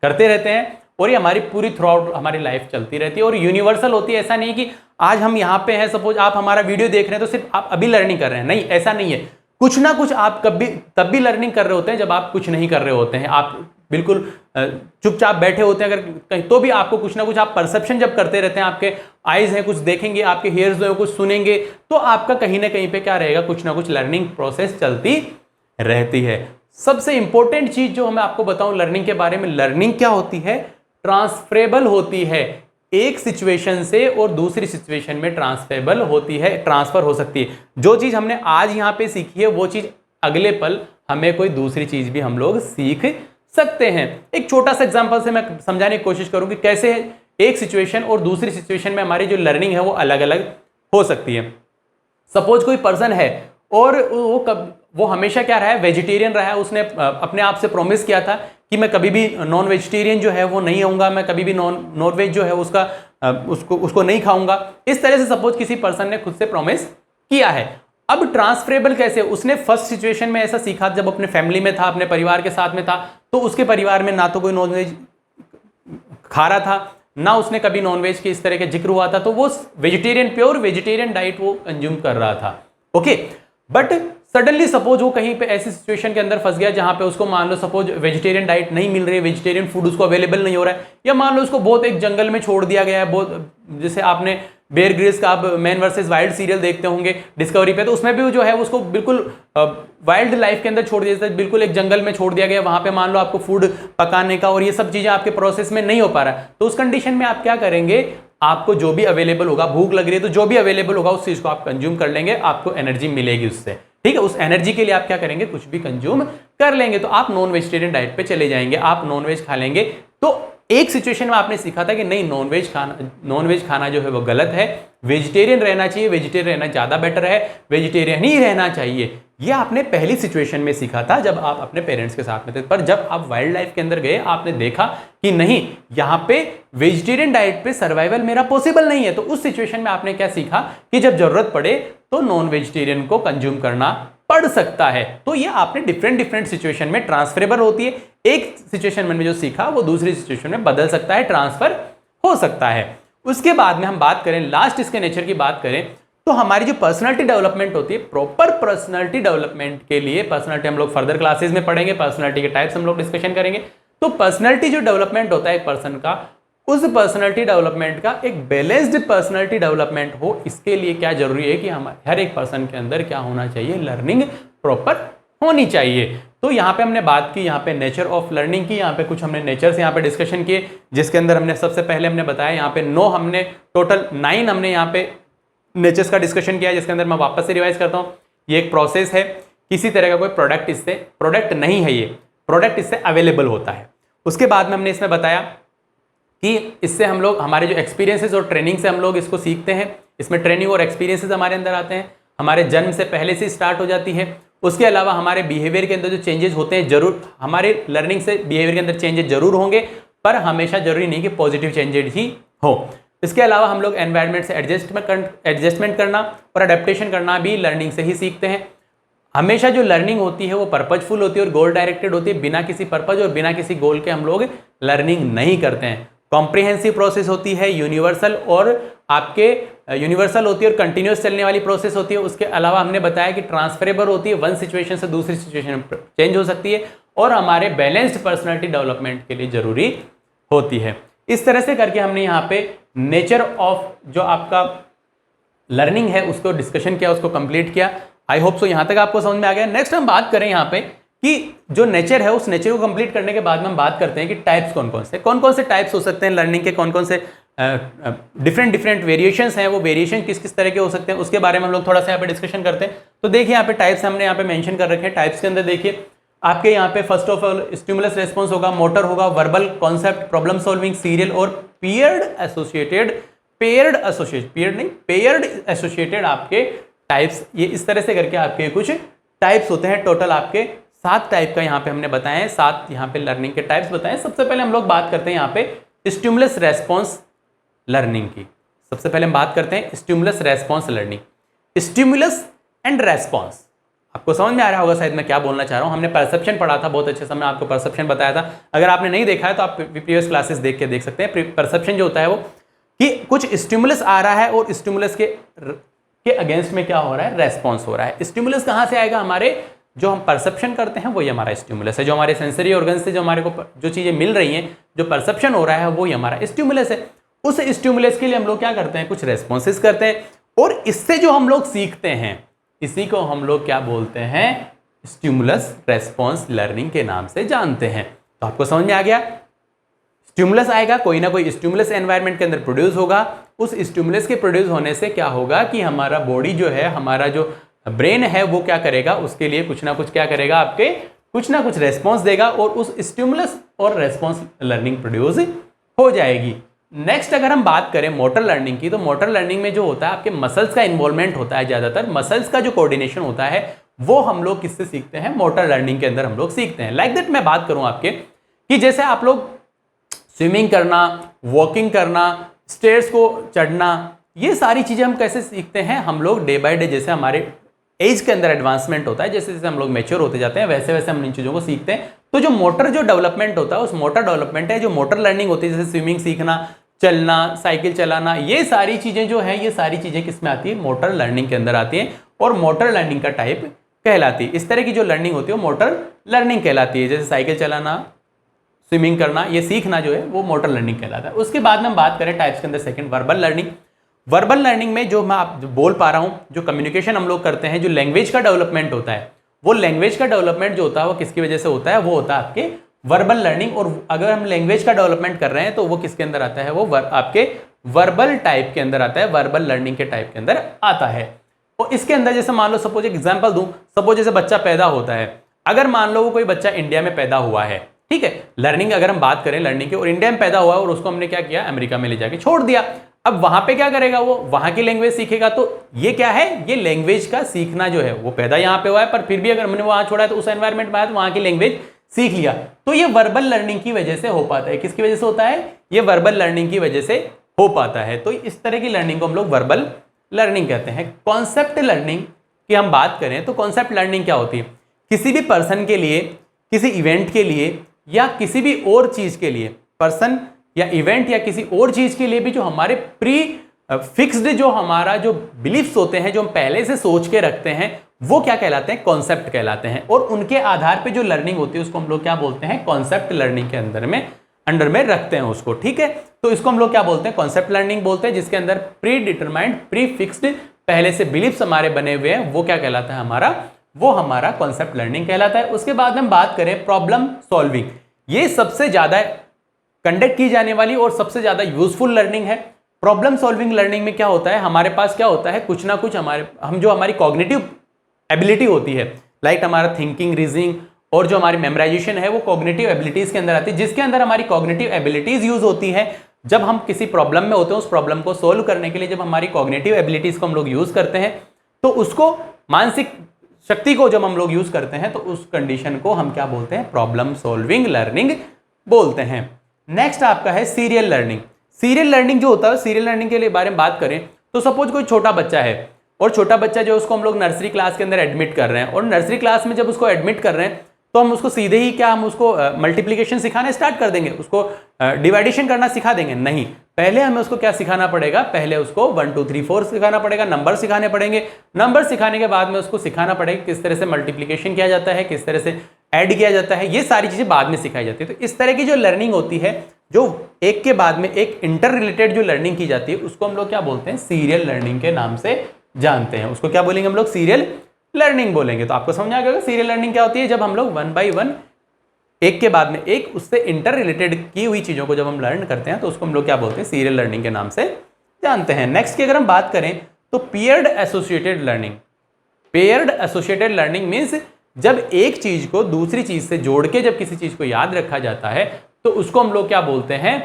करते रहते हैं, और ये हमारी पूरी थ्रू आउट हमारी लाइफ चलती रहती है और यूनिवर्सल होती है। ऐसा नहीं कि आज हम यहाँ पे हैं, सपोज आप हमारा वीडियो देख रहे हैं तो सिर्फ आप अभी लर्निंग कर रहे हैं, नहीं, ऐसा नहीं है। कुछ ना कुछ आप कभी तब भी लर्निंग कर रहे होते हैं जब आप कुछ नहीं कर रहे होते हैं, आप बिल्कुल चुपचाप बैठे होते हैं अगर कहीं, तो भी आपको कुछ ना कुछ आप परसेप्शन जब करते रहते हैं, आपके आईज हैं कुछ देखेंगे, आपके हेयर्स जो है कुछ सुनेंगे, तो आपका कहीं ना कहीं पे क्या रहेगा, कुछ ना कुछ लर्निंग प्रोसेस चलती रहती है। सबसे इंपॉर्टेंट चीज जो मैं आपको बताऊं लर्निंग के बारे में, लर्निंग क्या होती है, ट्रांसफरेबल होती है। एक सिचुएशन से और दूसरी सिचुएशन में ट्रांसफरेबल होती है, ट्रांसफर हो सकती है। जो चीज हमने आज यहां पे सीखी है वो चीज अगले पल हमें कोई दूसरी चीज भी हम लोग सीख सकते हैं। एक छोटा सा एग्जांपल से मैं समझाने की कोशिश करूंगी कैसे एक सिचुएशन और दूसरी सिचुएशन में हमारी जो लर्निंग है वो अलग अलग हो सकती है। सपोज कोई पर्सन है और वो हमेशा क्या रहा है, वेजिटेरियन रहा है। उसने अपने आप से प्रॉमिस किया था कि मैं कभी भी नॉन वेजिटेरियन जो है वो नहीं होऊंगा, मैं कभी भी नॉन वेज जो है उसको नहीं खाऊंगा। इस तरह से सपोज किसी पर्सन ने खुद से प्रॉमिस किया है। अब ट्रांसफरेबल कैसे, उसने फर्स्ट सिचुएशन में ऐसा सीखा जब अपने फैमिली में था, अपने परिवार के साथ में था, तो उसके परिवार में ना तो कोई नॉनवेज खा रहा था, ना उसने कभी नॉनवेज के इस तरह के जिक्र हुआ था, तो वो वेजिटेरियन, प्योर वेजिटेरियन डाइट वो कंज्यूम कर रहा था। ओके, बट सडनली सपोज वो कहीं पे ऐसी सिचुएशन के अंदर फंस गया जहां पे उसको मान लो सपोज वेजिटेरियन डाइट नहीं मिल रही है, वेजिटेरियन फूड उसको अवेलेबल नहीं हो रहा है, या मान लो उसको बहुत एक जंगल में छोड़ दिया गया है, बहुत, जैसे आपने बेयर ग्रिल्स का आप मैन वर्सेस वाइल्ड सीरियल देखते होंगे डिस्कवरी पे, तो उसमें भी जो है उसको बिल्कुल वाइल्ड लाइफ के अंदर छोड़ दिया, बिल्कुल एक जंगल में छोड़ दिया गया। वहां पे मान लो आपको फूड पकाने का और ये सब चीजें आपके प्रोसेस में नहीं हो पा रहा है, तो उस कंडीशन में आप क्या करेंगे, आपको जो भी अवेलेबल होगा, भूख लग रही है तो जो भी अवेलेबल होगा उस चीज को आप कंज्यूम कर लेंगे, आपको एनर्जी मिलेगी उससे, ठीक है। उस एनर्जी के लिए आप क्या करेंगे, कुछ भी कंज्यूम कर लेंगे। तो आप नॉन वेजिटेरियन डाइट पे चले जाएंगे, आप नॉन वेज खा लेंगे। तो एक सिचुएशन में आपने सीखा था कि नहीं, नॉन वेज खाना जो है वो गलत है, वेजिटेरियन रहना चाहिए, वेजिटेरियन रहना ज्यादा बेटर है, वेजिटेरियन ही रहना चाहिए। ये आपने पहली सिचुएशन में सीखा था जब आप अपने पेरेंट्स के साथ में थे। पर जब आप वाइल्ड लाइफ के अंदर गए, आपने देखा कि नहीं, यहाँ पे वेजिटेरियन डाइट पे सर्वाइवल मेरा पॉसिबल नहीं है। तो उस सिचुएशन में आपने क्या सीखा कि जब जरूरत पड़े तो नॉन वेजिटेरियन को कंज्यूम करना पड़ सकता है। तो ये आपने डिफरेंट सिचुएशन में ट्रांसफरेबल होती है। एक सिचुएशन में जो सीखा वो दूसरी सिचुएशन में बदल सकता है, ट्रांसफर हो सकता है। उसके बाद में हम बात करें, लास्ट इसके नेचर की बात करें, तो हमारी जो पर्सनालिटी डेवलपमेंट होती है, प्रॉपर पर्सनालिटी डेवलपमेंट के लिए, पर्सनालिटी हम लोग फर्दर क्लासेस में पढ़ेंगे, पर्सनालिटी के टाइप्स हम लोग डिस्कशन करेंगे। तो पर्सनालिटी जो डेवलपमेंट होता है एक पर्सन का, उस पर्सनालिटी डेवलपमेंट का एक बैलेंस्ड पर्सनालिटी डेवलपमेंट हो, इसके लिए क्या जरूरी है कि हमारे हर एक पर्सन के अंदर क्या होना चाहिए, लर्निंग प्रॉपर होनी चाहिए। तो यहाँ पे हमने बात की, यहाँ पे नेचर ऑफ लर्निंग की, यहाँ पे कुछ हमने नेचर से यहाँ पे डिस्कशन किए, जिसके अंदर हमने सबसे पहले हमने बताया यहाँ पे 9 हमने यहाँ पे नेचर्स का डिस्कशन किया है, जिसके अंदर मैं वापस से रिवाइज करता हूँ। ये एक प्रोसेस है, किसी तरह का कोई प्रोडक्ट नहीं है, ये प्रोडक्ट इससे अवेलेबल होता है। उसके बाद में हमने इसमें बताया कि इससे हम लोग हमारे जो एक्सपीरियंसेस और ट्रेनिंग से हम लोग इसको सीखते हैं, इसमें ट्रेनिंग और एक्सपीरियंसेस हमारे अंदर आते हैं, हमारे जन्म से पहले से स्टार्ट हो जाती है। उसके अलावा हमारे बिहेवियर के अंदर जो चेंजेस होते हैं, जरूर हमारे लर्निंग से बिहेवियर के अंदर चेंजेस जरूर होंगे, पर हमेशा जरूरी नहीं कि पॉजिटिव चेंजेस ही हो। इसके अलावा हम लोग एनवायरनमेंट से एडजस्टमेंट करना और अडेप्टेशन करना भी लर्निंग से ही सीखते हैं। हमेशा जो लर्निंग होती है वो पर्पजफुल होती है और गोल डायरेक्टेड होती है। बिना किसी पर्पज और बिना किसी गोल के हम लोग लर्निंग नहीं करते हैं। कॉम्प्रिहेंसिव प्रोसेस होती है, यूनिवर्सल, और आपके यूनिवर्सल होती है और कंटिन्यूस चलने वाली प्रोसेस होती है। उसके अलावा हमने बताया कि ट्रांसफरेबल होती है, वन सिचुएशन से दूसरी सिचुएशन में चेंज हो सकती है और हमारे बैलेंस्ड पर्सनालिटी डेवलपमेंट के लिए जरूरी होती है। इस तरह से करके हमने यहाँ पे नेचर ऑफ जो आपका लर्निंग है उसको डिस्कशन किया, उसको कंप्लीट किया। आई होप सो यहाँ तक आपको समझ में आ गया। नेक्स्ट हम बात करें यहाँ पे कि जो नेचर है उस नेचर को कंप्लीट करने के बाद में हम बात करते हैं कि टाइप्स कौन कौन से टाइप्स हो सकते हैं लर्निंग के, कौन कौन से डिफरेंट वेरिएशंस हैं, वो वेरिएशन किस किस तरह के हो सकते हैं, उसके बारे में हम लोग थोड़ा सा यहाँ पे डिस्कशन करते हैं। तो देखिए यहाँ पे टाइप्स हमने यहाँ पे मेंशन कर रखे हैं। टाइप्स के अंदर देखिए आपके यहाँ पे first of all stimulus response होगा, मोटर होगा, verbal, concept, problem solving, serial और पेयर्ड एसोसिएटेड आपके टाइप्स। ये इस तरह से करके आपके कुछ टाइप्स होते हैं। टोटल आपके 7 टाइप का यहाँ पे हमने बताए हैं, 7 यहाँ पे लर्निंग के टाइप्स बताए। सबसे पहले हम लोग बात करते हैं यहाँ पे स्टिमुलस रेस्पॉन्स लर्निंग की। सबसे पहले हम बात करते हैं stimulus response learning. Stimulus and response आपको समझ में आ रहा होगा शायद मैं क्या बोलना चाह रहा हूँ। हमने परसेप्शन पढ़ा था बहुत अच्छे से, हमने आपको परसेप्शन बताया था। अगर आपने नहीं देखा है तो आप प्रीवियस क्लासेस देख सकते हैं। परसेप्शन जो होता है वो कि कुछ स्टिमुलस आ रहा है और स्टिमुलस के अगेंस्ट में क्या हो रहा है, रेस्पॉन्स हो रहा है। स्टिमुलस कहाँ से आएगा, हमारे जो हम परसेप्शन करते हैं वही हमारा स्टिमुलस है। जो हमारे सेंसरी ऑर्गन से जो हमारे को जो चीज़ें मिल रही हैं, जो परसेप्शन हो रहा है वही हमारा स्टिमुलस है। उस स्टिमुलस के लिए हम लोग क्या करते हैं, कुछ रेस्पॉन्सेस करते हैं और इससे जो हम लोग सीखते हैं इसी को हम लोग क्या बोलते हैं, स्टिमुलस रेस्पॉन्स लर्निंग के नाम से जानते हैं। तो आपको समझ में आ गया, स्टिमुलस आएगा, कोई ना कोई स्टिमुलस एनवायरनमेंट के अंदर प्रोड्यूस होगा। उस स्टिमुलस के प्रोड्यूस होने से क्या होगा कि हमारा बॉडी जो है, हमारा जो ब्रेन है वो क्या करेगा, उसके लिए कुछ ना कुछ क्या करेगा, आपके कुछ ना कुछ रेस्पॉन्स देगा और उस स्टिमुलस और रेस्पॉन्स लर्निंग प्रोड्यूस हो जाएगी। नेक्स्ट अगर हम बात करें मोटर लर्निंग की, तो मोटर लर्निंग में जो होता है आपके मसल्स का इन्वॉल्वमेंट होता है। ज़्यादातर मसल्स का जो कोऑर्डिनेशन होता है वो हम लोग किससे सीखते हैं, मोटर लर्निंग के अंदर हम लोग सीखते हैं। लाइक दैट मैं बात करूं आपके कि जैसे आप लोग स्विमिंग करना, वॉकिंग करना, स्टेयर्स को चढ़ना, ये सारी चीज़ें हम कैसे सीखते हैं, हम लोग डे बाय डे जैसे हमारे एज के अंदर एडवांसमेंट होता है, जैसे जैसे हम लोग मैच्योर होते जाते हैं वैसे वैसे हम इन चीज़ों को सीखते हैं। तो जो मोटर जो डेवलपमेंट होता है उस मोटर डेवलपमेंट है, जो मोटर लर्निंग होती है, जैसे स्विमिंग सीखना, चलना, साइकिल चलाना, ये सारी चीज़ें जो है, ये सारी चीज़ें किस में आती है, मोटर लर्निंग के अंदर आती है और मोटर लर्निंग का टाइप कहलाती है। इस तरह की जो लर्निंग होती है वो मोटर लर्निंग कहलाती है। जैसे साइकिल चलाना, स्विमिंग करना, ये सीखना जो है वो मोटर लर्निंग कहलाता है। उसके बाद में हम बात करें टाइप्स के अंदर second verbal learning. Verbal learning में जो मैं आप बोल पा रहा हूँ, जो कम्युनिकेशन हम लोग करते हैं, जो लैंग्वेज का डेवलपमेंट होता है, वो लैंग्वेज का डेवलपमेंट जो होता है वो किसकी वजह से होता है, वो होता है आपके वर्बल लर्निंग। और अगर हम लैंग्वेज का डेवलपमेंट कर रहे हैं तो वो किसके अंदर आता है, वो आपके वर्बल टाइप के अंदर आता है, वर्बल लर्निंग के टाइप के अंदर आता है। और इसके अंदर जैसे मान लो सपोज एक एग्जांपल दूं, सपोज जैसे बच्चा पैदा होता है, अगर मान लो वो कोई बच्चा इंडिया में पैदा हुआ है, ठीक है, लर्निंग अगर हम बात करें लर्निंग की, और इंडिया में पैदा हुआ और उसको हमने क्या किया, अमेरिका में ले जाके छोड़ दिया। अब वहां पे क्या करेगा, वो वहां की लैंग्वेज सीखेगा। तो ये क्या है, ये लैंग्वेज का सीखना जो है, वो पैदा यहाँ पे हुआ है पर फिर भी अगर हमने वहां छोड़ा है तो उस एनवायरमेंट में आया तो वहां की लैंग्वेज सीख लिया। तो ये वर्बल लर्निंग की वजह से हो पाता है। किसकी वजह से होता है, ये वर्बल लर्निंग की वजह से हो पाता है। तो इस तरह की लर्निंग को हम लोग वर्बल लर्निंग कहते हैं। कॉन्सेप्ट लर्निंग की हम बात करें तो कॉन्सेप्ट लर्निंग क्या होती है, किसी भी पर्सन के लिए, किसी इवेंट के लिए या किसी भी और चीज के लिए, पर्सन या इवेंट या किसी और चीज के लिए भी जो हमारे प्री फिक्स्ड जो हमारा जो बिलीफ्स होते हैं, जो हम पहले से सोच के रखते हैं, वो क्या कहलाते हैं, कॉन्सेप्ट कहलाते हैं। और उनके आधार पे जो लर्निंग होती है उसको हम लोग क्या बोलते हैं, कॉन्सेप्ट लर्निंग के अंडर में रखते हैं उसको, ठीक है। तो इसको हम लोग क्या बोलते हैं, कॉन्सेप्ट लर्निंग बोलते हैं, जिसके अंदर प्री डिटरमाइंड, प्री फिक्स्ड पहले से बिलीफ्स हमारे बने हुए हैं, वो क्या कहलाता है हमारा, वो हमारा कॉन्सेप्ट लर्निंग कहलाता है। उसके बाद हम बात करें प्रॉब्लम सॉल्विंग, ये सबसे ज्यादा कंडक्ट की जाने वाली और सबसे ज्यादा यूजफुल लर्निंग है। प्रॉब्लम सॉल्विंग लर्निंग में क्या होता है, हमारे पास क्या होता है, कुछ ना कुछ हमारी कॉग्निटिव एबिलिटी होती है, लाइक हमारा थिंकिंग, रीजनिंग और जो हमारी मेमोराइजेशन है वो कॉग्निटिव एबिलिटीज के अंदर आती है, जिसके अंदर हमारी कॉग्निटिव एबिलिटीज यूज होती है। जब हम किसी प्रॉब्लम में होते हैं, उस प्रॉब्लम को सोल्व करने के लिए जब हमारी कॉग्निटिव एबिलिटीज को हम लोग यूज करते हैं, तो उसको मानसिक शक्ति को जब हम लोग यूज करते हैं तो उस कंडीशन को हम क्या बोलते हैं, प्रॉब्लम सॉल्विंग लर्निंग बोलते हैं। नेक्स्ट आपका है सीरियल लर्निंग। सीरियल लर्निंग जो होता है, सीरियल लर्निंग के लिए बारे में बात करें तो सपोज कोई छोटा बच्चा है और छोटा बच्चा जो उसको हम लोग नर्सरी क्लास के अंदर एडमिट कर रहे हैं, और नर्सरी क्लास में जब उसको एडमिट कर रहे हैं तो हम उसको सीधे ही क्या, हम उसको मल्टीप्लिकेशन सिखाना स्टार्ट कर देंगे, उसको डिवाइडेशन करना सिखा देंगे, नहीं। पहले हमें उसको क्या सिखाना पड़ेगा, पहले उसको 1 2 3 4 सिखाना पड़ेगा, नंबर सिखाने पड़ेंगे। नंबर सिखाने के बाद में उसको सिखाना पड़ेगा किस तरह से मल्टीप्लिकेशन किया जाता है, किस तरह से ऐड किया जाता है, ये सारी चीजें बाद में सिखाई जाती है। तो इस तरह की जो लर्निंग होती है, जो एक के बाद में एक इंटर रिलेटेड जो लर्निंग की जाती है, उसको हम लोग क्या बोलते हैं, सीरियल लर्निंग के नाम से जानते हैं। उसको क्या बोलेंगे हम लोग, सीरियल लर्निंग बोलेंगे। तो आपको समझ आ गया सीरियल लर्निंग क्या होती है, जब हम लोग 1 by 1 एक के बाद में एक उससे इंटर रिलेटेड की हुई चीजों को जब हम लर्न करते हैं तो उसको हम लोग क्या बोलते हैं, सीरियल लर्निंग के नाम से जानते हैं। नेक्स्ट की अगर हम बात करें तो paired associated learning. Paired associated learning means जब एक चीज को दूसरी चीज से जोड़ के जब किसी चीज को याद रखा जाता है तो उसको हम लोग क्या बोलते हैं,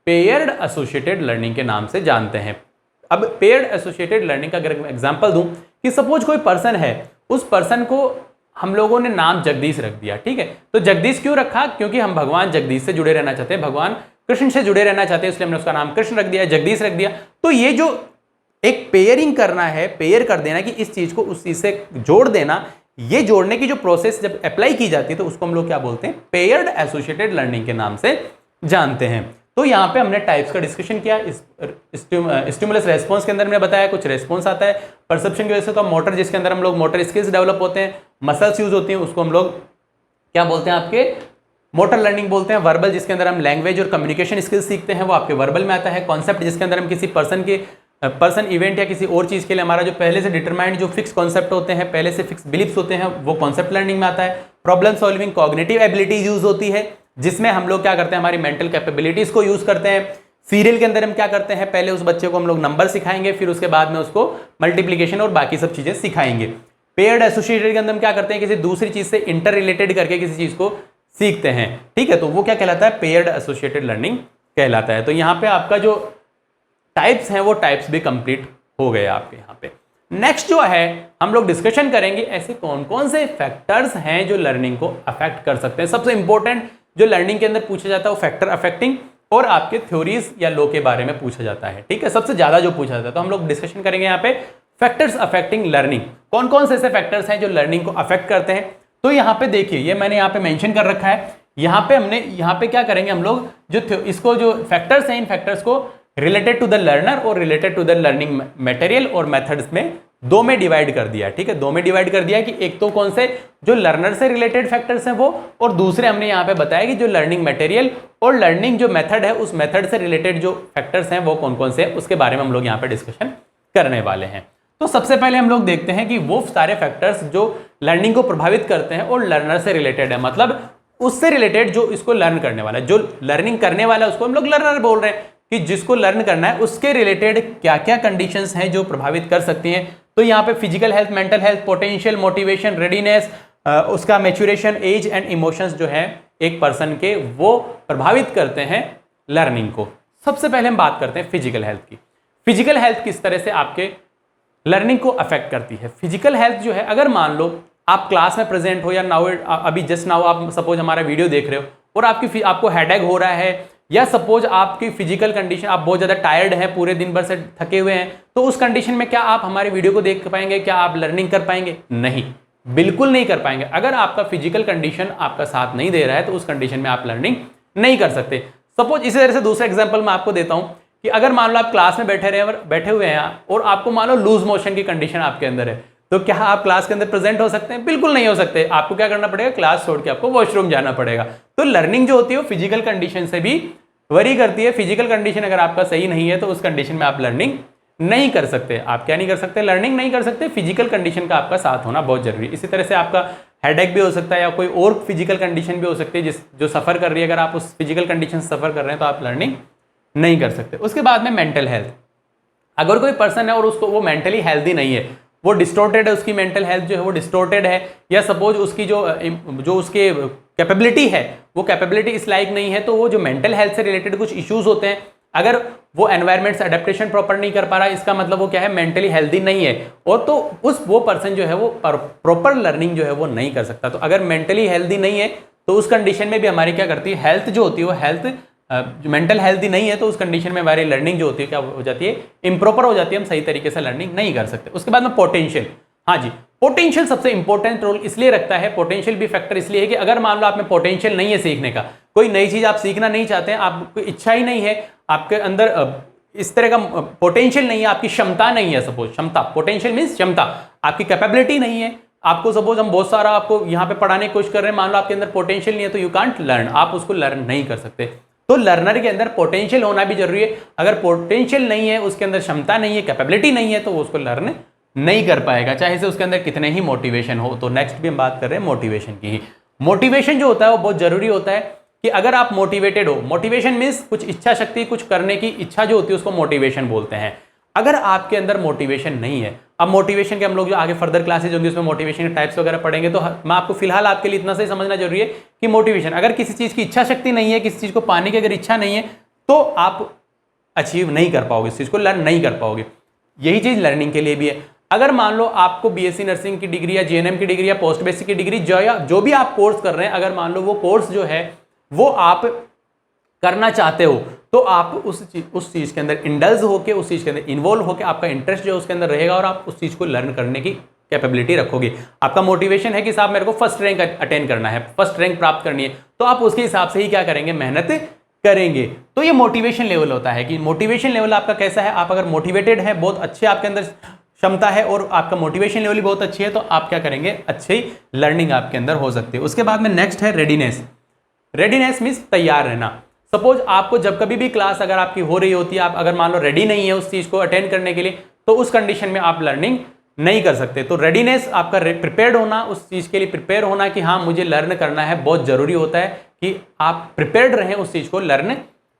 पेयर्ड एसोसिएटेड लर्निंग के नाम से जानते हैं। अब पेयर्ड एसोसिएटेड लर्निंग का अगर एग्जांपल दूं कि सपोज कोई पर्सन है, उस पर्सन को हम लोगों ने नाम जगदीश रख दिया, ठीक है। तो जगदीश क्यों रखा, क्योंकि हम भगवान जगदीश से जुड़े रहना चाहते हैं, भगवान कृष्ण से जुड़े रहना चाहते हैं, इसलिए हमने उसका नाम कृष्ण रख दिया, जगदीश रख दिया। तो ये जो एक पेयरिंग करना है, पेयर कर देना कि इस चीज को उस चीज से जोड़ देना, ये जोड़ने की जो प्रोसेस जब अप्लाई की जाती है तो उसको हम लोग क्या बोलते हैं, पेयर्ड एसोसिएटेड लर्निंग के नाम से जानते हैं। तो यहाँ पे हमने टाइप्स का डिस्कशन किया। स्टिमुलस रेस्पॉन्स के अंदर हमने बताया कुछ रेस्पॉन्स आता है, परसेप्शन की वजह से तो मोटर, जिसके अंदर हम लोग मोटर स्किल्स डेवलप होते हैं, मसल्स यूज होती हैं, उसको हम लोग क्या बोलते हैं, आपके मोटर लर्निंग बोलते हैं। वर्बल, जिसके अंदर हम लैंग्वेज और कम्युनिकेशन स्किल्स सीखते हैं, वो आपके वर्बल में आता है। कॉन्सेप्ट, जिसके अंदर हम किसी पर्सन इवेंट या किसी और चीज के लिए हमारा जो पहले से डिटरमाइंड जो फिक्स कॉन्सेप्ट होते हैं, पहले से फिक्स बिलीफ्स होते हैं, वो कॉन्सेप्ट लर्निंग में आता है। Problem solving, cognitive abilities use होती है, जिसमें हम लोग क्या करते हैं, हमारी मेंटल कैपेबिलिटीज को यूज करते हैं। सीरियल के अंदर हम क्या करते हैं, पहले उस बच्चे को हम लोग नंबर सिखाएंगे, फिर उसके बाद में उसको मल्टीप्लिकेशन और बाकी सब चीजें सिखाएंगे। पेयर्ड एसोसिएटेड के अंदर हम क्या करते हैं, किसी दूसरी चीज से इंटर रिलेटेड करके किसी चीज को सीखते हैं, ठीक है। तो वो क्या कहलाता है, पेयर्ड एसोसिएटेड लर्निंग कहलाता है। तो यहाँ पे आपका जो टाइप्स हैं वो टाइप्स भी कंप्लीट हो गए आपके यहाँ पे। नेक्स्ट जो है हम लोग डिस्कशन करेंगे ऐसे कौन कौन से फैक्टर्स हैं जो लर्निंग को अफेक्ट कर सकते हैं। सबसे इंपॉर्टेंट जो लर्निंग के अंदर पूछा जाता है वो फैक्टर अफेक्टिंग और आपके थ्योरीज या लॉ के बारे में पूछा जाता है, ठीक है, सबसे ज्यादा जो पूछा जाता है। तो हम लोग डिस्कशन करेंगे यहाँ पे फैक्टर्स अफेक्टिंग लर्निंग, कौन कौन से ऐसे फैक्टर्स हैं जो लर्निंग को अफेक्ट करते हैं। तो यहाँ पे देखिए, ये मैंने यहाँ पे मेंशन कर रखा है। यहाँ पे क्या करेंगे हम लोग, जो इसको जो फैक्टर्स हैं, इन फैक्टर्स को रिलेटेड टू द लर्नर और related to the learning material और मेथड्स में दो में डिवाइड कर दिया, ठीक है। दो में डिवाइड कर दिया कि एक तो कौन से जो लर्नर से रिलेटेड फैक्टर्स हैं वो, और दूसरे हमने यहाँ पे बताया कि जो लर्निंग मटेरियल और लर्निंग जो मेथड है उस मेथड से रिलेटेड जो फैक्टर्स हैं वो कौन कौन से हैं, उसके बारे में हम लोग यहाँ पे डिस्कशन करने वाले हैं। तो सबसे पहले हम लोग देखते हैं कि वो सारे फैक्टर्स जो लर्निंग को प्रभावित करते हैं और लर्नर से रिलेटेड है, मतलब उससे रिलेटेड जो इसको लर्न करने वाला है, जो लर्निंग करने वाला है उसको हम लोग लर्नर बोल रहे हैं, कि जिसको लर्न करना है उसके रिलेटेड क्या क्या कंडीशंस हैं जो प्रभावित कर सकती हैं। तो यहाँ पे physical health, mental health, potential, motivation, readiness, उसका मैच्योरेशन, एज एंड इमोशंस जो है एक पर्सन के, वो प्रभावित करते हैं लर्निंग को। सबसे पहले हम बात करते हैं फिजिकल हेल्थ की। फिजिकल हेल्थ किस तरह से आपके लर्निंग को अफेक्ट करती है। फिजिकल हेल्थ जो है, अगर मान लो आप क्लास में प्रेजेंट हो या नाउ अभी जस्ट नाउ आप सपोज हमारा वीडियो देख रहे हो और आपको हेडेक हो रहा है, या सपोज आपकी फिजिकल कंडीशन, आप बहुत ज़्यादा टायर्ड हैं, पूरे दिन भर से थके हुए हैं, तो उस कंडीशन में क्या आप हमारे वीडियो को देख पाएंगे, क्या आप लर्निंग कर पाएंगे? नहीं, बिल्कुल नहीं कर पाएंगे। अगर आपका फिजिकल कंडीशन आपका साथ नहीं दे रहा है तो उस कंडीशन में आप लर्निंग नहीं कर सकते। सपोज इसी तरह से दूसरा एग्जाम्पल मैं आपको देता हूँ कि अगर मान लो आप क्लास में बैठे हुए हैं और आपको मान लो लूज मोशन की कंडीशन आपके अंदर है, तो क्या आप क्लास के अंदर प्रेजेंट हो सकते हैं? बिल्कुल नहीं हो सकते। आपको क्या करना पड़ेगा, क्लास छोड़ के आपको वॉशरूम जाना पड़ेगा। तो लर्निंग जो होती है वो फिजिकल कंडीशन से भी वरी करती है। फिजिकल कंडीशन अगर आपका सही नहीं है तो उस कंडीशन में आप लर्निंग नहीं कर सकते। आप क्या नहीं कर सकते, लर्निंग नहीं कर सकते। फिजिकल कंडीशन का आपका साथ होना बहुत जरूरी है। इसी तरह से आपका हेडेक भी हो सकता है या कोई और फिजिकल कंडीशन भी हो सकती है जो सफर कर रही है। अगर आप उस फिजिकल कंडीशन से सफर कर रहे हैं तो आप लर्निंग नहीं कर सकते। उसके बाद में मेंटल हेल्थ, अगर कोई पर्सन है और उसको वो मेंटली हेल्दी नहीं है, वो डिस्टोर्टेड है, उसकी मेंटल हेल्थ जो है वो डिस्टोर्टेड है, या सपोज उसकी जो उसके कैपेबिलिटी है वो कैपेबिलिटी इस लायक नहीं है, तो वो जो मेंटल हेल्थ से रिलेटेड कुछ इश्यूज होते हैं, अगर वो एनवायरमेंट से अडेप्टेशन प्रॉपर नहीं कर पा रहा, इसका मतलब वो क्या है, मेंटली हेल्दी नहीं है, और तो वो पर्सन जो है वो प्रॉपर लर्निंग जो है वो नहीं कर सकता। तो अगर मेंटली हेल्दी नहीं है तो उस कंडीशन में भी हमारी क्या करती है, हेल्थ जो होती है वो हेल्थ मेंटल हेल्दी नहीं है, तो उस कंडीशन में हमारी लर्निंग जो होती है क्या हो जाती है, इम्प्रॉपर हो जाती है, हम सही तरीके से लर्निंग नहीं कर सकते। उसके बाद में पोटेंशियल, हाँ जी, पोटेंशियल सबसे इंपॉर्टेंट रोल इसलिए रखता है। पोटेंशियल भी फैक्टर इसलिए है कि अगर मान लो आप में पोटेंशियल नहीं है सीखने का, कोई नई चीज़ आप सीखना नहीं चाहते हैं, आपको इच्छा ही नहीं है, आपके अंदर इस तरह का पोटेंशियल नहीं है, आपकी क्षमता नहीं है, सपोज क्षमता, पोटेंशियल मीन्स क्षमता, आपकी कैपेबिलिटी नहीं है, आपको सपोज हम बहुत सारा आपको यहाँ पे पढ़ाने की कोशिश कर रहे हैं, मान लो आपके अंदर पोटेंशियल नहीं है तो यू कांट लर्न, आप उसको लर्न नहीं कर सकते। तो लर्नर के अंदर पोटेंशियल होना भी जरूरी है, अगर पोटेंशियल नहीं है, उसके अंदर क्षमता नहीं है, कैपेबिलिटी नहीं है, तो वो उसको लर्न नहीं कर पाएगा, चाहे से उसके अंदर कितने ही मोटिवेशन हो। तो नेक्स्ट भी हम बात कर रहे हैं मोटिवेशन की ही। मोटिवेशन जो होता है वो बहुत जरूरी होता है कि अगर आप मोटिवेटेड हो, मोटिवेशन मीन्स कुछ इच्छा शक्ति, कुछ करने की इच्छा जो होती है उसको मोटिवेशन बोलते हैं। अगर आपके अंदर मोटिवेशन नहीं है, अब मोटिवेशन के हम लोग जो आगे फर्दर क्लासेज होंगी उसमें मोटिवेशन के टाइप्स वगैरह पढ़ेंगे, तो मैं आपको फिलहाल आपके लिए इतना सही समझना जरूरी है कि मोटिवेशन, अगर किसी चीज़ की इच्छा शक्ति नहीं है, किसी चीज़ को पाने की अगर इच्छा नहीं है, तो आप अचीव नहीं कर पाओगे, इस चीज़ को लर्न नहीं कर पाओगे। यही चीज़ लर्निंग के लिए भी है। अगर मान लो आपको बीएससी नर्सिंग की डिग्री या जीएनएम की डिग्री या पोस्ट बेसिक की डिग्री जो भी आप कोर्स कर रहे हैं, अगर मान लो वो कोर्स जो है वो आप करना चाहते हो, तो आप उस चीज़ के अंदर इंडल्ज होकर, उस चीज़ के अंदर इन्वॉल्व होकर, आपका इंटरेस्ट जो है उसके अंदर रहेगा और आप उस चीज़ को लर्न करने की कैपेबिलिटी रखोगे। आपका मोटिवेशन है कि साहब मेरे को फर्स्ट रैंक अटेंड करना है, फर्स्ट रैंक प्राप्त करनी है, तो आप उसके हिसाब से ही क्या करेंगे, मेहनत करेंगे। तो ये मोटिवेशन लेवल होता है कि मोटिवेशन लेवल आपका कैसा है। आप अगर मोटिवेटेड है, बहुत अच्छे आपके अंदर क्षमता है और आपका मोटिवेशन लेवल भी बहुत अच्छी है, तो आप क्या करेंगे, अच्छी लर्निंग आपके अंदर हो सकती है। उसके बाद में नेक्स्ट है रेडीनेस। रेडीनेस मीन्स तैयार रहना। सपोज आपको जब कभी भी क्लास अगर आपकी हो रही होती है, आप अगर मान लो रेडी नहीं है उस चीज़ को अटेंड करने के लिए, तो उस कंडीशन में आप लर्निंग नहीं कर सकते। तो रेडीनेस आपका प्रिपेयर्ड होना, उस चीज़ के लिए प्रिपेयर होना कि हाँ मुझे लर्न करना है, बहुत ज़रूरी होता है कि आप प्रिपेयर्ड रहें उस चीज़ को लर्न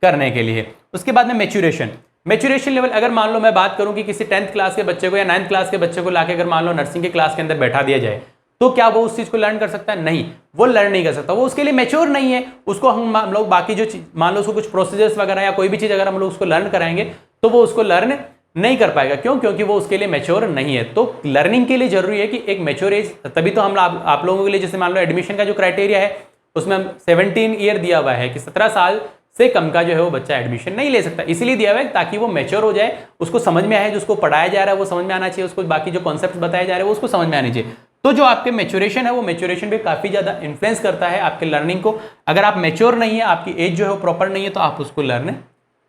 करने के लिए। उसके बाद में मैच्योरेशन। मैच्योरेशन लेवल, अगर मान लो मैं बात करूं कि किसी 10th क्लास के बच्चे को या 9th क्लास के बच्चे को लाके अगर मान लो नर्सिंग के क्लास के अंदर बैठा दिया जाए, तो क्या वो उस चीज़ को लर्न कर सकता है? नहीं, वो लर्न नहीं कर सकता, वो उसके लिए मैच्योर नहीं है। उसको हम लोग बाकी जो मान लो उसको कुछ प्रोसीजर्स वगैरह या कोई भी चीज़ अगर हम लोग उसको लर्न कराएंगे तो वो उसको लर्न नहीं कर पाएगा। क्यों? क्योंकि वो उसके लिए मैच्योर नहीं है। तो लर्निंग के लिए जरूरी है कि एक मैच्योर एज, तभी तो हम आप लोगों के लिए जैसे मान लो एडमिशन का जो क्राइटेरिया है उसमें हम 17 ईयर दिया हुआ है कि 17 साल से कम का जो है वो बच्चा एडमिशन नहीं ले सकता। इसीलिए दिया हुआ है ताकि वो मैच्योर हो जाए, उसको समझ में आए, जो उसको पढ़ाया जा रहा है वो समझ में आना चाहिए, उसको बाकी जो कॉन्सेप्ट बताए जा रहे हैं वो उसको समझ में आने चाहिए। तो जो आपके मैच्योरेशन है वो मैच्योरेशन भी काफ़ी ज़्यादा इन्फ्लुएंस करता है आपके लर्निंग को। अगर आप मैच्योर नहीं है, आपकी एज जो है वो प्रॉपर नहीं है, तो आप उसको लर्न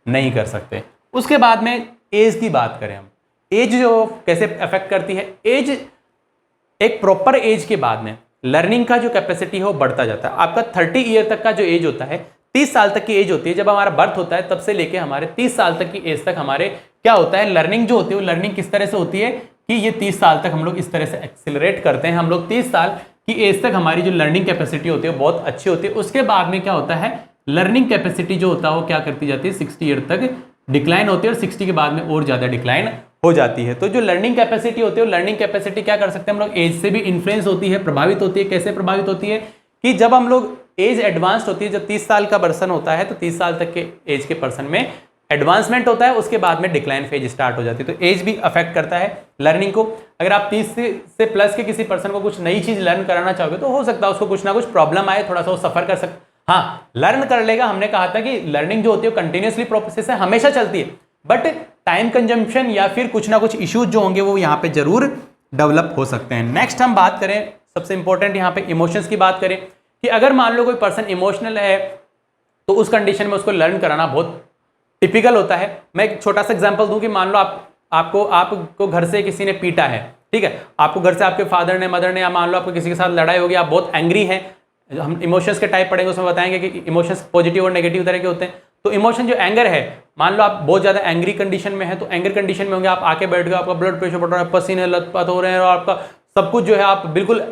नहीं कर सकते। उसके बाद में एज की बात करें हम, एज जो कैसे अफेक्ट करती है। एज, एक प्रॉपर एज के बाद में लर्निंग का जो कैपेसिटी है वो बढ़ता जाता है। आपका 30 ईयर तक का जो एज होता है, 30 साल तक की एज होती है, जब हमारा बर्थ होता है तब से लेके हमारे 30 साल तक की एज तक हमारे क्या होता है, लर्निंग जो होती है वो लर्निंग किस तरह से होती है कि ये 30 साल तक हम लोग इस तरह से एक्सेलरेट करते हैं। हम लोग 30 साल की एज तक हमारी जो लर्निंग कैपेसिटी होती है वो बहुत अच्छी होती है। उसके बाद में क्या होता है, लर्निंग कैपेसिटी जो होता है वो क्या करती जाती है, 60 ईयर तक डिक्लाइन होती है और 60 के बाद में और ज़्यादा डिक्लाइन हो जाती है। तो जो लर्निंग कैपेसिटी होती है वो लर्निंग कैपेसिटी क्या कर सकते हैं हम लोग, एज से भी इन्फ्लुएंस होती है, प्रभावित होती है। कैसे प्रभावित होती है कि जब हम लोग एज एडवांस्ड होती है, जब 30 साल का पर्सन होता है तो 30 साल तक के एज के पर्सन में एडवांसमेंट होता है, उसके बाद में डिक्लाइन फेज स्टार्ट हो जाती है। तो एज भी अफेक्ट करता है लर्निंग को। अगर आप 30 से प्लस के किसी पर्सन को कुछ नई चीज़ लर्न कराना चाहोगे तो हो सकता है उसको कुछ ना कुछ प्रॉब्लम आए, थोड़ा सा वो सफ़र कर सकता, हाँ लर्न कर लेगा। हमने कहा था कि लर्निंग जो होती है वो कंटिन्यूसली प्रोसेस है, हमेशा चलती है, बट टाइम कंजम्पशन या फिर कुछ ना कुछ इश्यूज जो होंगे वो यहाँ पे जरूर डेवलप हो सकते हैं। नेक्स्ट हम बात करें, सबसे इंपॉर्टेंट यहाँ पे इमोशंस की बात करें कि अगर मान लो कोई पर्सन इमोशनल है तो उस कंडीशन में उसको लर्न कराना बहुत टिपिकल होता है। मैं एक छोटा सा एग्जांपल दूं कि मान लो आपको घर से किसी ने पीटा है, ठीक है, आपको घर से आपके फादर ने, मदर ने, या मान लो आपको किसी के साथ लड़ाई होगी, आप बहुत एंग्री हैं। हम इमोशंस के टाइप पढ़ेंगे उसमें बताएंगे कि इमोशंस पॉजिटिव और नेगेटिव तरह के होते हैं। तो इमोशन जो एंगर है, मान लो आप बहुत ज़्यादा एंग्री कंडीशन में है, तो एंगर कंडीशन में होंगे, आप आके बैठ गए, आपका ब्लड प्रेशर बढ़ रहा है, पसीने लथपथ हो रहे हैं और आपका सब कुछ जो है आप बिल्कुल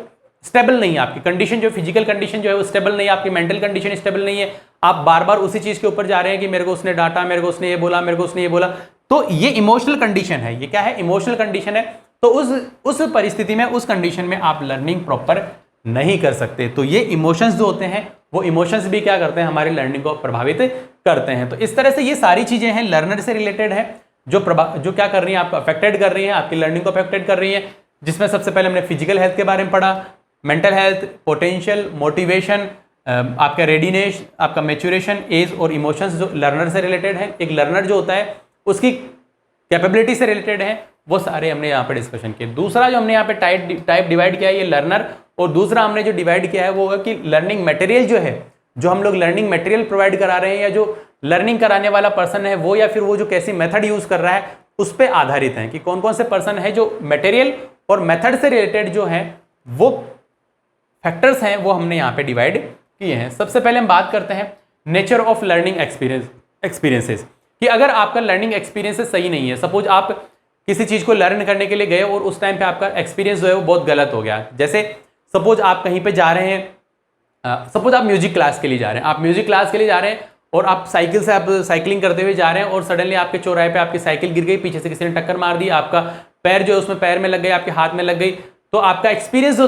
स्टेबल नहीं है, आपकी कंडीशन जो फिजिकल कंडीशन जो है वो स्टेबल नहीं है, आपकी मेंटल कंडीशन स्टेबल नहीं है, आप बार बार उसी चीज़ के ऊपर जा रहे हैं कि मेरे को उसने डांटा, मेरे को उसने ये बोला, मेरे को उसने ये बोला। तो ये इमोशनल कंडीशन है। ये क्या है, इमोशनल कंडीशन है। तो उस परिस्थिति में, उस कंडीशन में आप लर्निंग प्रॉपर नहीं कर सकते। तो ये इमोशंस जो होते हैं वो इमोशंस भी क्या करते हैं, हमारी लर्निंग को प्रभावित करते हैं। तो इस तरह से ये सारी चीज़ें हैं लर्नर से रिलेटेड है, जो क्या कर रही हैं, आपको अफेक्टेड कर रही हैं, आपकी लर्निंग को अफेक्टेड कर रही हैं। जिसमें सबसे पहले हमने फिजिकल हेल्थ के बारे में पढ़ा, मेंटल हेल्थ, पोटेंशियल, मोटिवेशन, आपका रेडीनेस, आपका मैच्योरेशन, एज और इमोशंस जो लर्नर से रिलेटेड है। एक लर्नर जो होता है उसकी कैपेबिलिटी से रिलेटेड है, वो सारे हमने यहाँ पे डिस्कशन किए। दूसरा जो हमने यहाँ पे टाइप डिवाइड किया है ये लर्नर, और दूसरा हमने जो डिवाइड किया है वो होगा कि लर्निंग मटेरियल जो है, जो हम लोग लर्निंग मटेरियल प्रोवाइड करा रहे हैं या जो लर्निंग कराने वाला पर्सन है वो, या फिर वो जो कैसी मेथड यूज कर रहा है उस पर आधारित है कि कौन कौन से पर्सन है जो मटेरियल और मेथड से रिलेटेड जो है वो फैक्टर्स हैं वो हमने यहाँ पे डिवाइड किए हैं। सबसे पहले हम बात करते हैं नेचर ऑफ लर्निंग एक्सपीरियंसेस, कि अगर आपका लर्निंग एक्सपीरियंसेस सही नहीं है, सपोज आप किसी चीज़ को लर्न करने के लिए गए और उस टाइम पे आपका एक्सपीरियंस जो है वो बहुत गलत हो गया। जैसे सपोज आप कहीं पे जा रहे हैं, सपोज आप म्यूजिक क्लास के लिए जा रहे हैं, आप म्यूजिक क्लास के लिए जा रहे हैं और आप साइकिल से आप साइकिलिंग करते हुए जा रहे हैं और सडनली आपके चौराहे पे आपकी साइकिल गिर गई, पीछे से किसी ने टक्कर मार दी, आपका पैर जो है उसमें पैर में लग गई, आपके हाथ में लग गई, तो आपका एक्सपीरियंस जो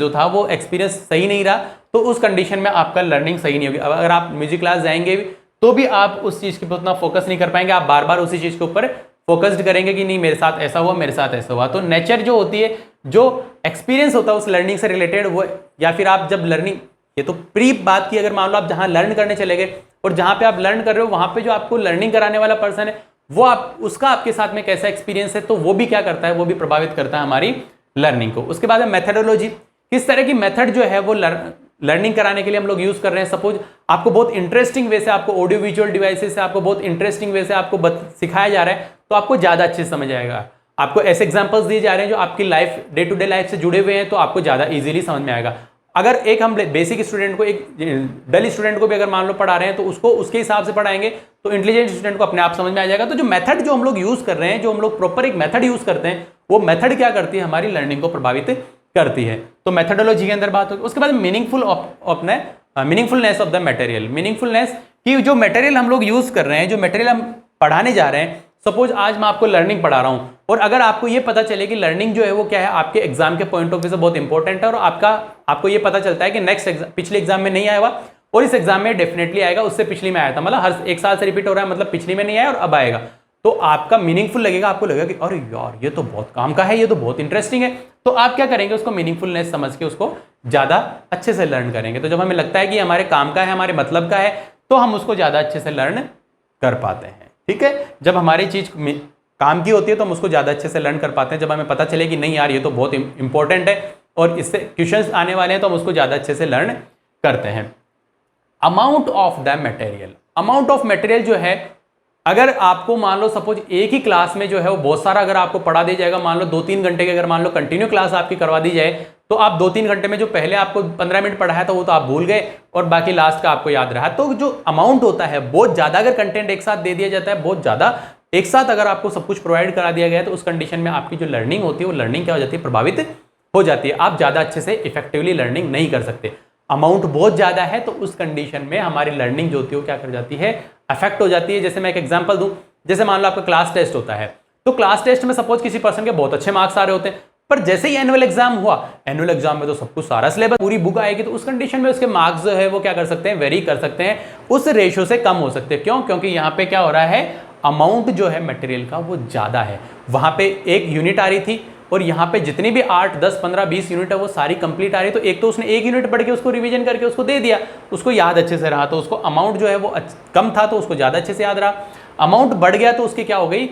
था वो एक्सपीरियंस सही नहीं रहा, तो उस कंडीशन में आपका लर्निंग सही नहीं होगी। अब अगर आप म्यूजिक क्लास जाएंगे तो भी आप उस चीज़ के ऊपर उतना फोकस नहीं कर पाएंगे, आप बार बार उसी चीज़ के ऊपर फोकस्ड करेंगे कि नहीं मेरे साथ ऐसा हुआ, मेरे साथ ऐसा हुआ। तो नेचर जो होती है, जो एक्सपीरियंस होता है उस लर्निंग से रिलेटेड वो, या फिर आप जब लर्निंग, ये तो प्री बात की, अगर मान लो आप जहाँ लर्न करने चले गए और जहाँ पे आप लर्न कर रहे हो वहाँ पे जो आपको लर्निंग कराने वाला पर्सन है वो उसका आपके साथ में कैसा एक्सपीरियंस है, तो वो भी क्या करता है, वो भी प्रभावित करता है हमारी लर्निंग को। उसके बाद है मेथडोलॉजी, किस तरह की मेथड जो है वो लर्निंग कराने के लिए हम लोग यूज कर रहे हैं। सपोज आपको बहुत इंटरेस्टिंग वे से, आपको ऑडियो विजुअल डिवाइसेस से आपको बहुत इंटरेस्टिंग वे से आपको सिखाया जा रहा है, तो आपको ज्यादा अच्छे से समझ आएगा। आपको ऐसे एग्जांपल्स दिए जा रहे हैं जो आपकी life, day to day life से जुड़े हुए हैं, तो आपको ज्यादा इजीली समझ में आएगा। अगर एक हम बेसिक स्टूडेंट को, एक डल स्टूडेंट को भी अगर मान लो पढ़ा रहे हैं तो उसको उसके हिसाब से पढ़ाएंगे तो इंटेलिजेंट स्टूडेंट को अपने आप समझ में आ जाएगा। तो जो मेथड जो हम लोग यूज कर रहे हैं, जो हम लोग प्रॉपर एक मेथड यूज करते हैं, वो मेथड क्या करती है, हमारी लर्निंग को प्रभावित करती है। तो मेथडोलॉजी के अंदर बात होगी। उसके बाद meaningfulness of the material, meaningfulness कि जो मटेरियल हम लोग यूज कर रहे हैं, जो मटेरियल हम पढ़ाने जा रहे हैं, सपोज आज मैं आपको लर्निंग पढ़ा रहा हूं और अगर आपको ये पता चले कि लर्निंग जो है वो क्या है, आपके एग्जाम के पॉइंट ऑफ व्यू से बहुत इंपॉर्टेंट है और आपको ये पता चलता है कि नेक्स्ट पिछले एग्जाम में नहीं आया हुआ और इस एग्जाम में डेफिनेटली आएगा, उससे पिछली में आया था, मतलब हर एक साल से रिपीट हो रहा है, मतलब पिछली में नहीं आया और अब आएगा, तो आपका मीनिंगफुल लगेगा, आपको लगेगा कि अरे यार ये तो बहुत काम का है, ये तो बहुत इंटरेस्टिंग है। तो आप क्या करेंगे, उसको मीनिंगफुलनेस समझ के उसको ज्यादा अच्छे से लर्न करेंगे। तो जब हमें लगता है कि हमारे काम का है, हमारे मतलब का है, तो हम उसको ज्यादा अच्छे से लर्न कर पाते हैं। ठीक है, जब हमारी चीज काम की होती है तो हम उसको ज्यादा अच्छे से लर्न कर पाते हैं। जब हमें पता चले कि नहीं यार ये तो बहुत इंपॉर्टेंट है और इससे क्वेश्चंस आने वाले हैं, तो हम उसको ज्यादा अच्छे से लर्न करते हैं। Amount of the material, amount of material जो है, अगर आपको मान लो सपोज एक ही क्लास में जो है वो बहुत सारा अगर आपको पढ़ा दिया जाएगा, मान लो 2-3 घंटे की अगर मान लो कंटिन्यू क्लास आपकी करवा दी जाए, तो आप 2-3 घंटे में जो पहले आपको 15 मिनट पढ़ाया था वो तो आप भूल गए और बाकी लास्ट का आपको याद रहा। तो जो अमाउंट होता है बहुत ज्यादा, अगर कंटेंट एक साथ दे दिया जाता है, बहुत ज्यादा एक साथ अगर आपको सब कुछ प्रोवाइड करा दिया गया है, तो उस कंडीशन में आपकी जो लर्निंग होती है वो लर्निंग क्या हो जाती है, प्रभावित हो जाती है। आप ज्यादा अच्छे से इफेक्टिवली लर्निंग नहीं कर सकते। अमाउंट बहुत ज्यादा है तो उस कंडीशन में हमारी लर्निंग जो होती है वो क्या कर जाती है, अफेक्ट हो जाती है। जैसे मैं एक एग्जांपल दूं, जैसे मान लो आपका क्लास टेस्ट होता है, तो क्लास टेस्ट में सपोज किसी पर्सन के बहुत अच्छे मार्क्स आ रहे होते हैं, पर जैसे ही एनुअल एग्जाम हुआ, एनुअल एग्जाम में तो सब कुछ सारा सिलेबस पूरी बुक आएगी, तो उस कंडीशन में उसके मार्क्स जो है वो क्या कर सकते हैं, वेरी कर सकते हैं, उस रेशियो से कम हो सकते हैं। क्यों? क्योंकि यहाँ पे क्या हो रहा है, अमाउंट जो है मटेरियल का वो ज्यादा है। वहां पे एक यूनिट आ रही थी और यहाँ पे जितनी भी 8, 10, 15, 20 यूनिट है वो सारी कंप्लीट आ रही है। तो एक तो उसने एक यूनिट पढ़ के उसको रिवीजन करके उसको दे दिया, उसको याद अच्छे से रहा, तो उसको अमाउंट जो है वो कम था तो उसको ज्यादा अच्छे से याद रहा। अमाउंट बढ़ गया तो उसकी क्या हो गई,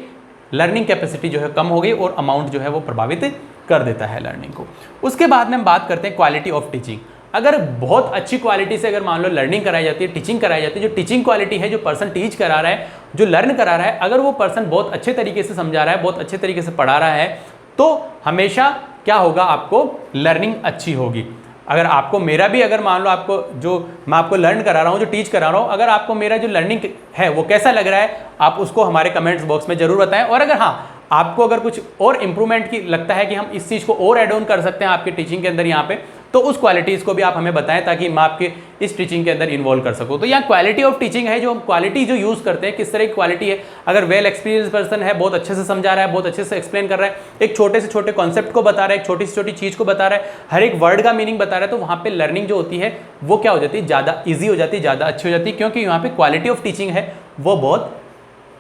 लर्निंग कैपेसिटी जो है कम हो गई और अमाउंट जो है वो प्रभावित कर देता है लर्निंग को। उसके बाद में हम बात करते हैं क्वालिटी ऑफ टीचिंग। अगर बहुत अच्छी क्वालिटी से अगर मान लो लर्निंग कराई जाती है, टीचिंग कराई जाती है, जो टीचिंग क्वालिटी है, जो पर्सन टीच करा रहा है, जो लर्न करा रहा है, अगर वो पर्सन बहुत अच्छे तरीके से समझा रहा है, बहुत अच्छे तरीके से पढ़ा रहा है, तो हमेशा क्या होगा, आपको लर्निंग अच्छी होगी। अगर आपको मेरा भी, अगर मान लो आपको जो मैं आपको लर्न करा रहा हूँ, जो टीच करा रहा हूँ, अगर आपको मेरा जो लर्निंग है वो कैसा लग रहा है, आप उसको हमारे कमेंट्स बॉक्स में जरूर बताएं। और अगर हाँ आपको अगर कुछ और इंप्रूवमेंट की लगता है कि हम इस चीज़ को और एड ऑन कर सकते हैं आपके टीचिंग के अंदर यहाँ पे, तो उस क्वालिटीज़ को भी आप हमें बताएं ताकि मैं आपके इस टीचिंग के अंदर इन्वॉल्व कर सकूँ। तो यहाँ क्वालिटी ऑफ टीचिंग है, जो क्वालिटी जो यूज़ करते हैं, किस तरह की क्वालिटी है। अगर वेल एक्सपीरियंस पर्सन है, बहुत अच्छे से समझा रहा है, बहुत अच्छे से एक्सप्लेन कर रहा है, एक छोटे से छोटे कॉन्सेप्ट को बता रहा है, एक छोटी से छोटी चीज़ को बता रहा है, हर एक वर्ड का मीनिंग बता रहा है, तो वहाँ पे लर्निंग जो होती है वो क्या हो जाती है, ज़्यादा ईजी हो जाती है, ज़्यादा अच्छी हो जाती है, क्योंकि यहाँ पे क्वालिटी ऑफ टीचिंग है वो बहुत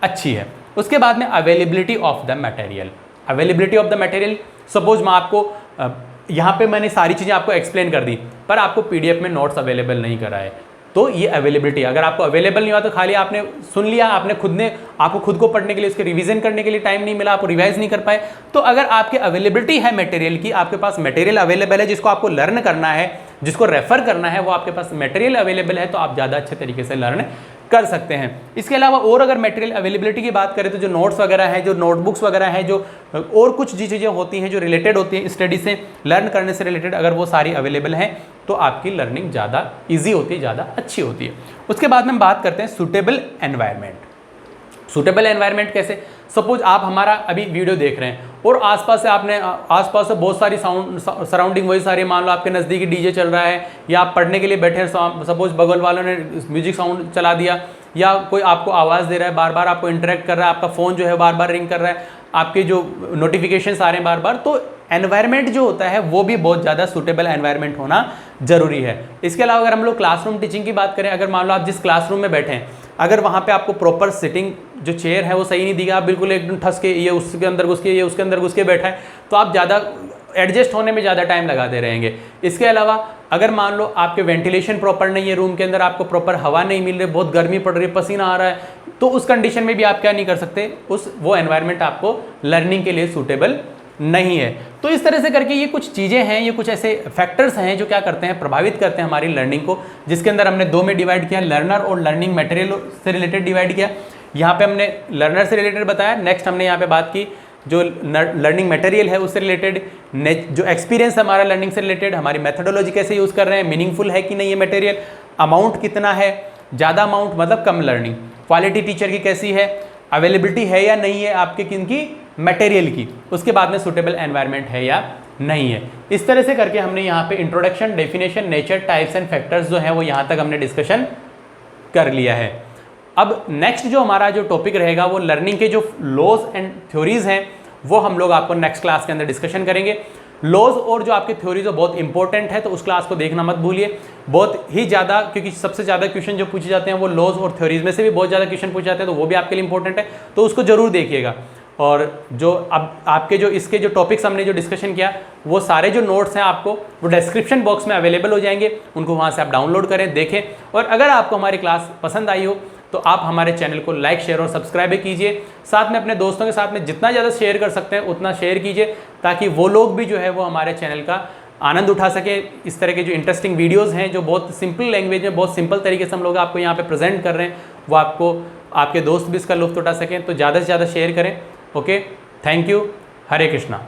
अच्छी है। उसके बाद में availability of the material, availability of the material, suppose मैं आपको यहाँ पे मैंने सारी चीज़ें आपको एक्सप्लेन कर दी, पर आपको पीडीएफ में नोट्स अवेलेबल नहीं करा है, तो ये अवेलेबिलिटी, अगर आपको अवेलेबल नहीं हुआ तो खाली आपने सुन लिया, आपको खुद को पढ़ने के लिए, उसके रिवीजन करने के लिए टाइम नहीं मिला, आप रिवाइज नहीं कर पाए। तो अगर आपकी अवेलेबिलिटी है मटेरियल की, आपके पास मटेरियल अवेलेबल है जिसको आपको लर्न करना है, जिसको रेफर करना है वो आपके पास मटेरियल अवेलेबल है तो आप ज़्यादा अच्छे तरीके से लर्न कर सकते हैं। इसके अलावा और अगर मटेरियल अवेलेबिलिटी की बात करें तो जो नोट्स वगैरह हैं, जो नोटबुक्स वगैरह हैं, जो और कुछ चीज़ें होती हैं जो रिलेटेड होती हैं स्टडी से, लर्न करने से रिलेटेड, अगर वो सारी अवेलेबल हैं तो आपकी लर्निंग ज़्यादा ईजी होती है, ज़्यादा अच्छी होती है। उसके बाद में हम बात करते हैं सूटेबल एनवायरनमेंट। सूटेबल एनवायरनमेंट कैसे? सपोज आप हमारा अभी वीडियो देख रहे हैं और आसपास से बहुत सारी साउंड सराउंडिंग वही सारी, मान लो आपके नज़दीकी डीजे चल रहा है या आप पढ़ने के लिए बैठे हैं, सपोज बगल वालों ने म्यूजिक साउंड चला दिया या कोई आपको आवाज़ दे रहा है, बार बार आपको इंटरेक्ट कर रहा है, आपका फ़ोन जो है बार बार रिंग कर रहा है, आपके जो नोटिफिकेशन आ रहे हैं बार बार, तो एनवायरनमेंट जो होता है वो भी बहुत ज़्यादा सूटेबल एनवायरनमेंट होना जरूरी है। इसके अलावा अगर हम लोग क्लासरूम टीचिंग की बात करें, अगर मान लो आप जिस क्लासरूम में बैठे हैं, अगर वहाँ पे आपको प्रॉपर सिटिंग जो चेयर है वो सही नहीं दिया, आप बिल्कुल एकदम ठस के ये उसके अंदर घुस के ये उसके अंदर घुस के बैठा है, तो आप ज़्यादा एडजस्ट होने में ज़्यादा टाइम लगाते रहेंगे। इसके अलावा अगर मान लो आपके वेंटिलेशन प्रॉपर नहीं है, रूम के अंदर आपको प्रॉपर हवा नहीं मिल रही, बहुत गर्मी पड़ रही है, पसीना आ रहा है, तो उस कंडीशन में भी आप क्या नहीं कर सकते, वो एनवायरनमेंट आपको लर्निंग के लिए सूटेबल नहीं है। तो इस तरह से करके ये कुछ चीज़ें हैं, ये कुछ ऐसे फैक्टर्स हैं जो क्या करते हैं, प्रभावित करते हैं हमारी लर्निंग को, जिसके अंदर हमने दो में डिवाइड किया, लर्नर और लर्निंग मटेरियल से रिलेटेड डिवाइड किया। यहाँ पे हमने लर्नर से रिलेटेड बताया, नेक्स्ट हमने यहाँ पे बात की जो लर्निंग मटेरियल है उससे रिलेटेड, जो एक्सपीरियंस है हमारा लर्निंग से रिलेटेड, हमारी मेथोडोलॉजी कैसे यूज़ कर रहे हैं, मीनिंगफुल है कि नहीं ये मटेरियल, अमाउंट कितना है, ज़्यादा अमाउंट मतलब कम लर्निंग, क्वालिटी टीचर की कैसी है, अवेलेबिलिटी है या नहीं है आपके किनकी मटेरियल की, उसके बाद में सूटेबल एनवायरनमेंट है या नहीं है। इस तरह से करके हमने यहाँ पे introduction, definition, nature, types and factors जो है वो यहाँ तक हमने डिस्कशन कर लिया है। अब नेक्स्ट जो हमारा जो टॉपिक रहेगा वो लर्निंग के जो लॉज एंड थ्योरीज हैं वो हम लोग आपको नेक्स्ट क्लास के अंदर डिस्कशन करेंगे। लॉज और जो आपके थ्योरीज है बहुत इंपॉर्टेंट है, तो उस क्लास को देखना मत भूलिए, बहुत ही ज़्यादा, क्योंकि सबसे ज़्यादा क्वेश्चन जो पूछे जाते हैं वो लॉज और थ्योरीज में से भी बहुत ज़्यादा क्वेश्चन पूछे जाते हैं, तो वो भी आपके लिए इंपॉर्टेंट है, तो उसको जरूर देखिएगा। और जो अब आपके जो इसके जो टॉपिक्स हमने जो डिस्कशन किया वो सारे जो नोट्स हैं आपको वो डिस्क्रिप्शन बॉक्स में अवेलेबल हो जाएंगे, उनको वहाँ से आप डाउनलोड करें, देखें। और अगर आपको हमारी क्लास पसंद आई हो तो आप हमारे चैनल को लाइक, शेयर और सब्सक्राइब कीजिए, साथ में अपने दोस्तों के साथ में जितना ज़्यादा शेयर कर सकते हैं उतना शेयर कीजिए, ताकि वो लोग भी जो है वो हमारे चैनल का आनंद उठा सके। इस तरह के जो इंटरेस्टिंग वीडियोस हैं जो बहुत सिंपल लैंग्वेज में, बहुत सिंपल तरीके से हम लोग आपको यहाँ पे प्रेजेंट कर रहे हैं, वो आपको आपके दोस्त भी इसका लुत्फ उठा सकें, तो ज़्यादा से ज़्यादा शेयर करें। Okay, thank you, Hare Krishna.